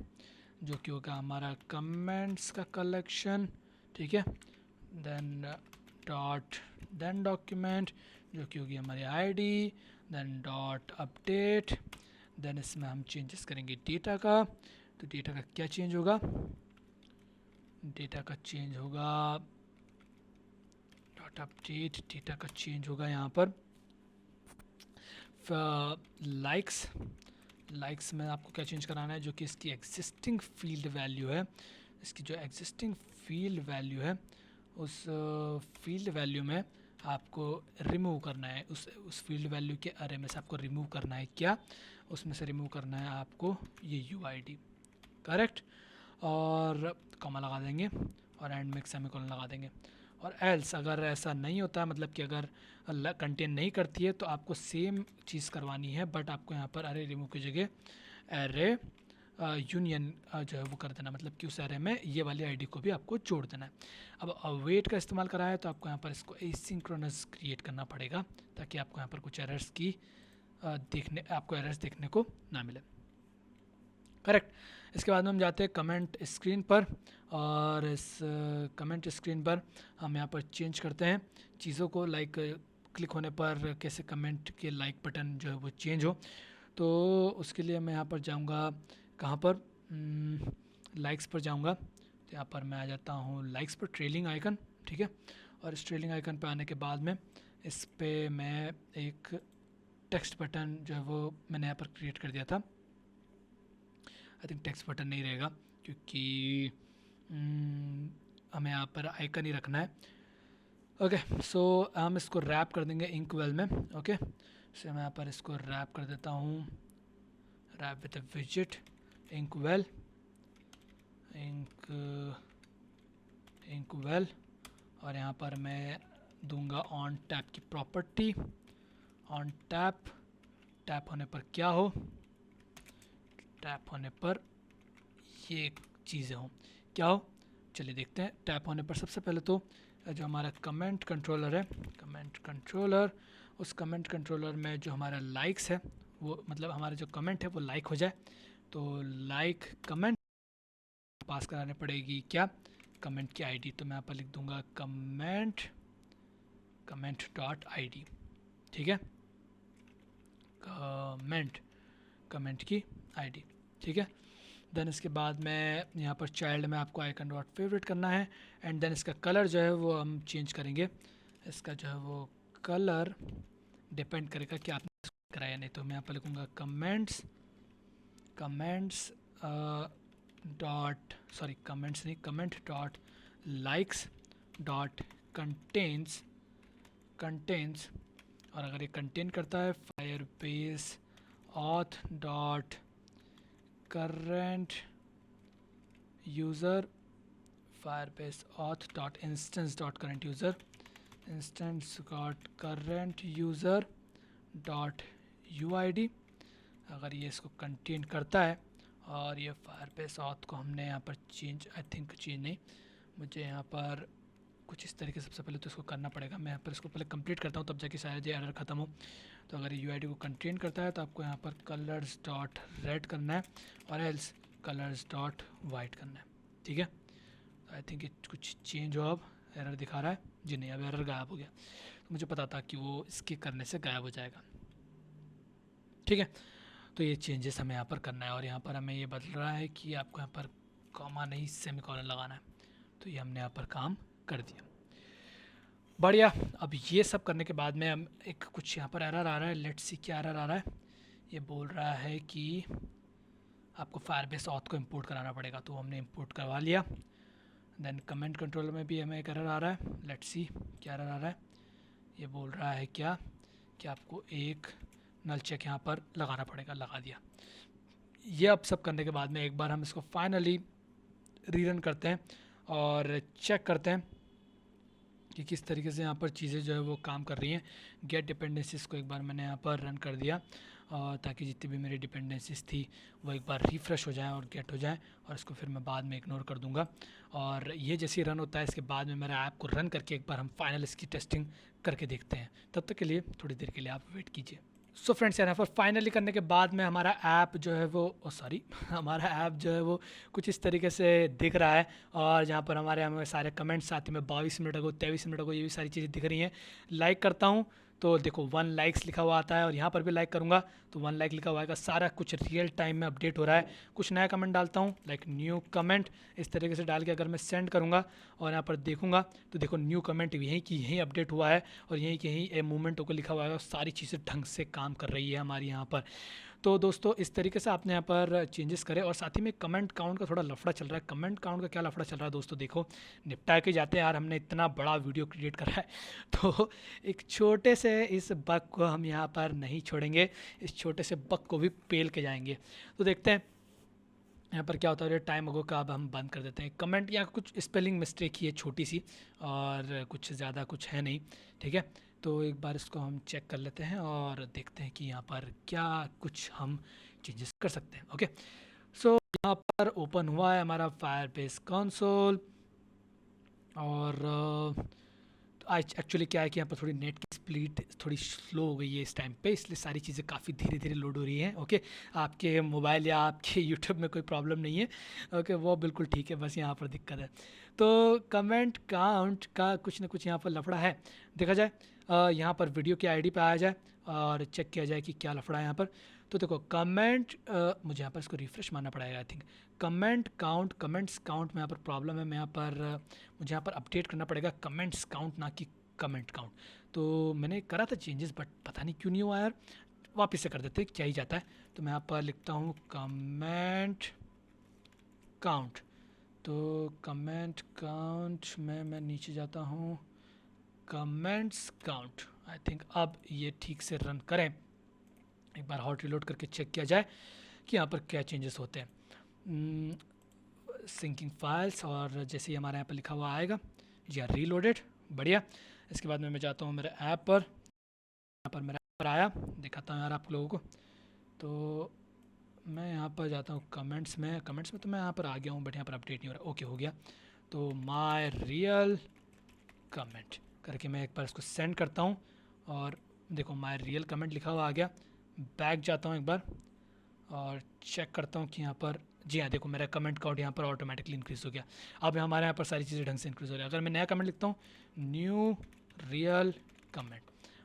जो कि होगा हमारा कमेंट्स का कलेक्शन, ठीक है। देन डॉक्यूमेंट जो कि होगी हमारी ID, then dot update, then इसमें हम चेंजेस करेंगे डेटा का। तो डेटा का क्या चेंज होगा, डेटा का चेंज होगा डॉट अपडेट, डेटा का चेंज होगा यहाँ पर लाइक्स में आपको क्या चेंज कराना है, जो कि इसकी एग्जिस्टिंग फील्ड वैल्यू है, इसकी जो एग्जिस्टिंग फील्ड वैल्यू है उस फील्ड वैल्यू में आपको रिमूव करना है, उस फील्ड वैल्यू के अरे में से आपको रिमूव करना है क्या, उसमें से रिमूव करना है आपको ये UID, करेक्ट। और कॉमा लगा देंगे और एंड में सेमीकोलन लगा देंगे। और एल्स अगर ऐसा नहीं होता, मतलब कि अगर कंटेन नहीं करती है, तो आपको सेम चीज़ करवानी है, बट आपको यहाँ पर अरे रिमूव की जगह एरे यूनियन जो है वो कर देना, मतलब कि उस एरे में ये वाली आईडी को भी आपको जोड़ देना है। अब अवेट का इस्तेमाल करा है तो आपको यहाँ पर इसको एसिंक्रोनस क्रिएट करना पड़ेगा, ताकि आपको यहाँ पर कुछ एरर्स की आपको एरर्स देखने को ना मिले, करेक्ट। इसके बाद में हम जाते हैं कमेंट स्क्रीन पर, और इस कमेंट स्क्रीन पर हम यहाँ पर चेंज करते हैं चीज़ों को, लाइक क्लिक होने पर कैसे कमेंट के लाइक बटन जो है वो चेंज हो। तो उसके लिए मैं यहाँ पर जाऊँगा, कहाँ पर, लाइक्स पर जाऊँगा। तो यहाँ पर मैं आ जाता हूँ लाइक्स पर, ट्रेलिंग आइकन, ठीक है। और इस ट्रेलिंग आइकन पर आने के बाद में इस पर मैं एक टेक्स्ट बटन जो है वो मैंने यहाँ पर क्रिएट कर दिया था। आई थिंक टेक्स्ट बटन नहीं रहेगा, क्योंकि हमें यहाँ पर आइकन ही रखना है। ओके, सो हम इसको रैप कर देंगे इंक वेल में। ओके, सो मैं यहाँ पर इसको रैप कर देता हूँ, रैप विद विजिट इंक वेल, इंक वेल। और यहाँ पर मैं दूंगा ऑन टैप की प्रॉपर्टी, ऑन टैप, टैप होने पर क्या हो, टैप होने पर ये चीज़ें हों, क्या हो, चलिए देखते हैं। टैप होने पर सबसे पहले तो जो हमारा कमेंट कंट्रोलर है, कमेंट कंट्रोलर, उस कमेंट कंट्रोलर में जो हमारा लाइक्स है, वो मतलब हमारा जो कमेंट है वो लाइक हो जाए। तो लाइक कमेंट पास कराने पड़ेगी क्या, कमेंट की आईडी। तो मैं यहाँ पर लिख दूंगा कमेंट डॉट ID, ठीक है, कमेंट की आईडी, ठीक है। देन इसके बाद में यहाँ पर चाइल्ड में आपको आइकन डॉट फेवरेट करना है, एंड देन इसका कलर जो है वो हम चेंज करेंगे। इसका जो है वो कलर डिपेंड करेगा कि आपने कराया नहीं। तो मैं यहाँ पर लिखूँगा comments dot likes dot contains, और अगर ये कंटेन करता है Firebase auth dot current user, Firebase auth dot instance dot current user, instance dot current user dot UID। अगर ये इसको कंटेन करता है, और ये फायरबेस ऑथ को हमने यहाँ पर चेंज, आई थिंक चेंज नहीं, मुझे यहाँ पर कुछ इस तरीके से सबसे पहले तो इसको करना पड़ेगा। मैं यहाँ पर इसको पहले कंप्लीट करता हूँ, तब जाके शायद ये एरर ख़त्म हो। तो अगर ये UID को कंटेन करता है तो आपको यहाँ पर कलर्स डॉट रेड करना है, और एल्स कलर्स डॉट वाइट करना है, ठीक है। आई थिंक ये कुछ चेंज हो, अब एरर दिखा रहा है जी, नहीं, अब एरर गायब हो गया। तो मुझे पता था कि वो इसके करने से गायब हो जाएगा, ठीक है। तो ये चेंजेस हमें यहाँ पर करना है, और यहाँ पर हमें ये बदल रहा है कि आपको यहाँ पर कॉमा नहीं सेमीकोलन लगाना है। तो ये हमने यहाँ पर काम कर दिया, बढ़िया। अब ये सब करने के बाद में हम एक कुछ यहाँ पर एरर आ रहा है, लेट्स सी क्या एरर आ रहा है। ये बोल रहा है कि आपको फायरबेस ऑथ को इंपोर्ट कराना पड़ेगा, तो हमने इंपोर्ट करवा लिया। देन कमेंट कंट्रोलर में भी हमें एक एरर आ रहा है, लेट्स सी क्या एरर आ रहा है। ये बोल रहा है क्या कि आपको एक नल चेक यहाँ पर लगाना पड़ेगा, लगा दिया। ये अब सब करने के बाद में एक बार हम इसको फाइनली रीरन करते हैं और चेक करते हैं कि किस तरीके से यहाँ पर चीज़ें जो है वो काम कर रही हैं। गेट डिपेंडेंसीज़ को एक बार मैंने यहाँ पर रन कर दिया, ताकि जितनी भी मेरी डिपेंडेंसीज थी वो एक बार रिफ़्रेश हो जाए और गेट हो जाए, और इसको फिर मैं बाद में इग्नोर कर दूंगा। और ये जैसे रन होता है, इसके बाद में मेरा ऐप को रन करके एक बार हम फाइनल इसकी टेस्टिंग करके देखते हैं। तब तक के लिए थोड़ी देर के लिए आप वेट कीजिए। सो फ्रेंड्स, यहाँ पर फाइनली करने के बाद में हमारा ऐप जो है वो हमारा ऐप जो है वो कुछ इस तरीके से दिख रहा है, और जहाँ पर हमें सारे कमेंट्स साथ ही में 22 मिनट अगो, 23 मिनट अगो, ये भी सारी चीज़ें दिख रही हैं। लाइक करता हूँ तो देखो 1 लाइक्स लिखा हुआ आता है, और यहाँ पर भी लाइक करूँगा तो 1 लाइक लिखा हुआ आएगा। सारा कुछ रियल टाइम में अपडेट हो रहा है। कुछ नया कमेंट डालता हूँ, लाइक न्यू कमेंट, इस तरीके से डाल के अगर मैं सेंड करूँगा और यहाँ पर देखूँगा तो देखो न्यू कमेंट यहीं की यहीं अपडेट हुआ है, और यहीं के यहीं ए मूवमेंट को लिखा हुआ है, और सारी चीज़ें ढंग से काम कर रही है हमारी यहाँ पर। तो दोस्तों इस तरीके से आपने यहाँ पर चेंजेस करें। और साथ ही में कमेंट काउंट का थोड़ा लफड़ा चल रहा है। कमेंट काउंट का क्या लफड़ा चल रहा है दोस्तों, देखो निपटा के जाते हैं यार, हमने इतना बड़ा वीडियो क्रिएट करा है तो एक छोटे से इस बग को हम यहाँ पर नहीं छोड़ेंगे, इस छोटे से बग को भी पेल के जाएंगे। तो देखते हैं यहाँ पर क्या होता है। टाइम अगो का अब हम बंद कर देते हैं। कमेंट यहाँ कुछ स्पेलिंग मिस्टेक ही है छोटी सी, और कुछ ज़्यादा कुछ है नहीं, ठीक है। तो एक बार इसको हम चेक कर लेते हैं और देखते हैं कि यहाँ पर क्या कुछ हम चेंजेस कर सकते हैं। ओके, सो यहाँ पर ओपन हुआ है हमारा फायरबेस कंसोल। और एक्चुअली क्या है कि यहाँ पर थोड़ी नेट की स्पीड थोड़ी स्लो हो गई है इस टाइम पे, इसलिए सारी चीज़ें काफ़ी धीरे धीरे लोड हो रही हैं। ओके, आपके मोबाइल या आपके यूट्यूब में कोई प्रॉब्लम नहीं है। ओके, वो बिल्कुल ठीक है, बस यहाँ पर दिक्कत है। तो कमेंट काउंट का कुछ ना कुछ यहाँ पर लफड़ा है। देखा जाए यहाँ पर वीडियो की आईडी पे आया जाए और चेक किया जाए कि क्या लफड़ा है यहाँ पर। तो देखो कमेंट, मुझे यहाँ पर इसको रिफ्रेश मारना पड़ेगा I think. Comment count, comments count में यहाँ पर प्रॉब्लम है। मैं यहाँ पर मुझे यहाँ पर अपडेट करना पड़ेगा कमेंट्स काउंट, ना कि कमेंट काउंट। तो मैंने करा था चेंजेस, बट पता नहीं क्यों नहीं हुआ यार। वापस से कर देते, क्या ही जाता है। तो मैं यहाँ पर लिखता हूँ कमेंट काउंट। तो कमेंट काउंट में मैं नीचे जाता हूँ, कमेंट्स काउंट। आई थिंक अब ये ठीक से रन करें। एक बार हॉट रिलोड करके चेक किया जाए कि यहाँ पर क्या चेंजेस होते हैं। सिंकिंग फाइल्स, और जैसे ही हमारे यहाँ पर लिखा हुआ आएगा जी हाँ रीलोडेड, बढ़िया। इसके बाद में मैं जाता हूँ मेरे ऐप पर। यहाँ पर मेरा ऐप पर आया, दिखाता हूँ यार आप लोगों को। तो मैं यहाँ पर जाता हूँ कमेंट्स में तो मैं यहाँ पर आ गया हूँ, बट यहाँ पर अपडेट नहीं हो रहा। ओके, हो गया। तो माय रियल कमेंट करके मैं एक बार इसको सेंड करता हूँ, और देखो माय रियल कमेंट लिखा हुआ आ गया। बैक जाता हूँ एक बार और चेक करता हूँ कि यहाँ पर जी हाँ देखो मेरा कमेंट काउंट यहाँ पर ऑटोमेटिकली इंक्रीज़ हो गया। अब हमारे यहाँ पर सारी चीज़ें ढंग से इंक्रीज़ हो रही है। अगर मैं नया कमेंट लिखता हूँ न्यू रियल कमेंट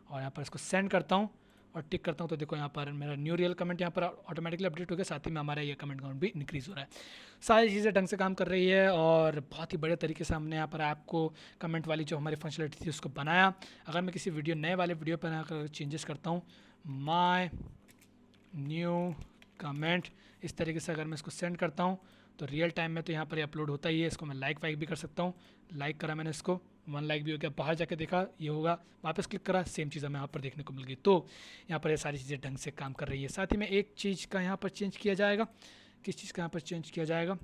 और यहाँ पर इसको सेंड करता हूँ और टिक करता हूँ, तो देखो यहाँ पर मेरा न्यू रियल कमेंट यहाँ पर ऑटोमेटिकली अपडेट हो गया। साथ ही में हमारा ये कमेंट काउंट भी इंक्रीज़ हो रहा है। सारी चीज़ें ढंग से काम कर रही है और बहुत ही बड़े तरीके से हमने यहाँ पर ऐप को कमेंट वाली जो हमारी फंक्शनलिटी थी उसको बनाया। अगर मैं किसी वीडियो नए वाले वीडियो पर अगर चेंजेस करता हूँ माय न्यू कमेंट, इस तरीके से अगर मैं इसको सेंड करता हूँ तो रियल टाइम में तो यहाँ पर अपलोड होता ही है। इसको मैं लाइक वाइक भी कर सकता हूँ। लाइक करा मैंने इसको, 1 लाइक भी हो गया। बाहर जाके देखा ये होगा, वापस क्लिक करा, सेम चीज़ हमें यहाँ पर देखने को मिल गई। तो यहाँ पर ये सारी चीज़ें ढंग से काम कर रही है। साथ ही में एक चीज़ का यहाँ पर चेंज किया जाएगा। किस चीज़ का यहाँ पर चेंज किया जाएगा?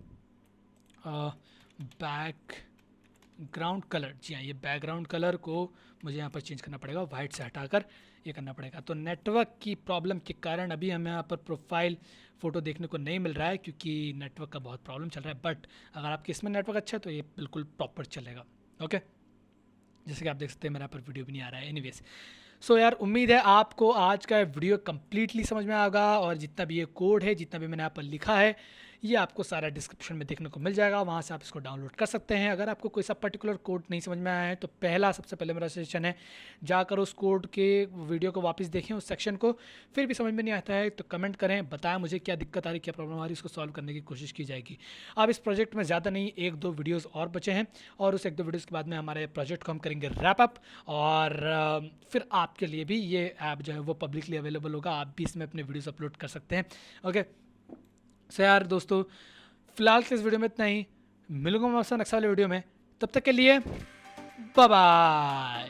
Background colour. जी हाँ, ये बैकग्राउंड कलर को मुझे यहाँ पर चेंज करना पड़ेगा, वाइट से हटाकर ये करना पड़ेगा। तो नेटवर्क की प्रॉब्लम के कारण अभी हमें यहाँ पर प्रोफाइल फ़ोटो देखने को नहीं मिल रहा है, क्योंकि नेटवर्क का बहुत प्रॉब्लम चल रहा है। बट अगर आपके इसमें नेटवर्क अच्छा है तो ये बिल्कुल प्रॉपर चलेगा। ओके, जैसे कि आप देख सकते हैं मेरा पर वीडियो भी नहीं आ रहा है। एनीवेज, सो यार उम्मीद है आपको आज का वीडियो कम्प्लीटली समझ में आएगा, और जितना भी ये कोड है, जितना भी मैंने यहाँ पर लिखा है, ये आपको सारा डिस्क्रिप्शन में देखने को मिल जाएगा। वहाँ से आप इसको डाउनलोड कर सकते हैं। अगर आपको कोई सा पर्टिकुलर कोड नहीं समझ में आया है तो सबसे पहले मेरा सजेशन है जाकर उस कोड के वीडियो को वापस देखें, उस सेक्शन को। फिर भी समझ में नहीं आता है तो कमेंट करें, बताएं मुझे क्या दिक्कत आ रही, क्या प्रॉब्लम आ रही, इसको सॉल्व करने की कोशिश की जाएगी। अब इस प्रोजेक्ट में ज़्यादा नहीं, 1-2 वीडियोज़ और बचे हैं, और उस 1-2 वीडियोज़ के बाद में हमारे प्रोजेक्ट को हम करेंगे रैप अप, और फिर आपके लिए भी ये ऐप जो है वो पब्लिकली अवेलेबल होगा। आप भी इसमें अपने वीडियोज़ अपलोड कर सकते हैं। ओके, सो यार दोस्तों फिलहाल के इस वीडियो में इतना ही। मिलूंगा मैं आपसे नेक्स्ट वाले वीडियो में, तब तक के लिए बाय बाय।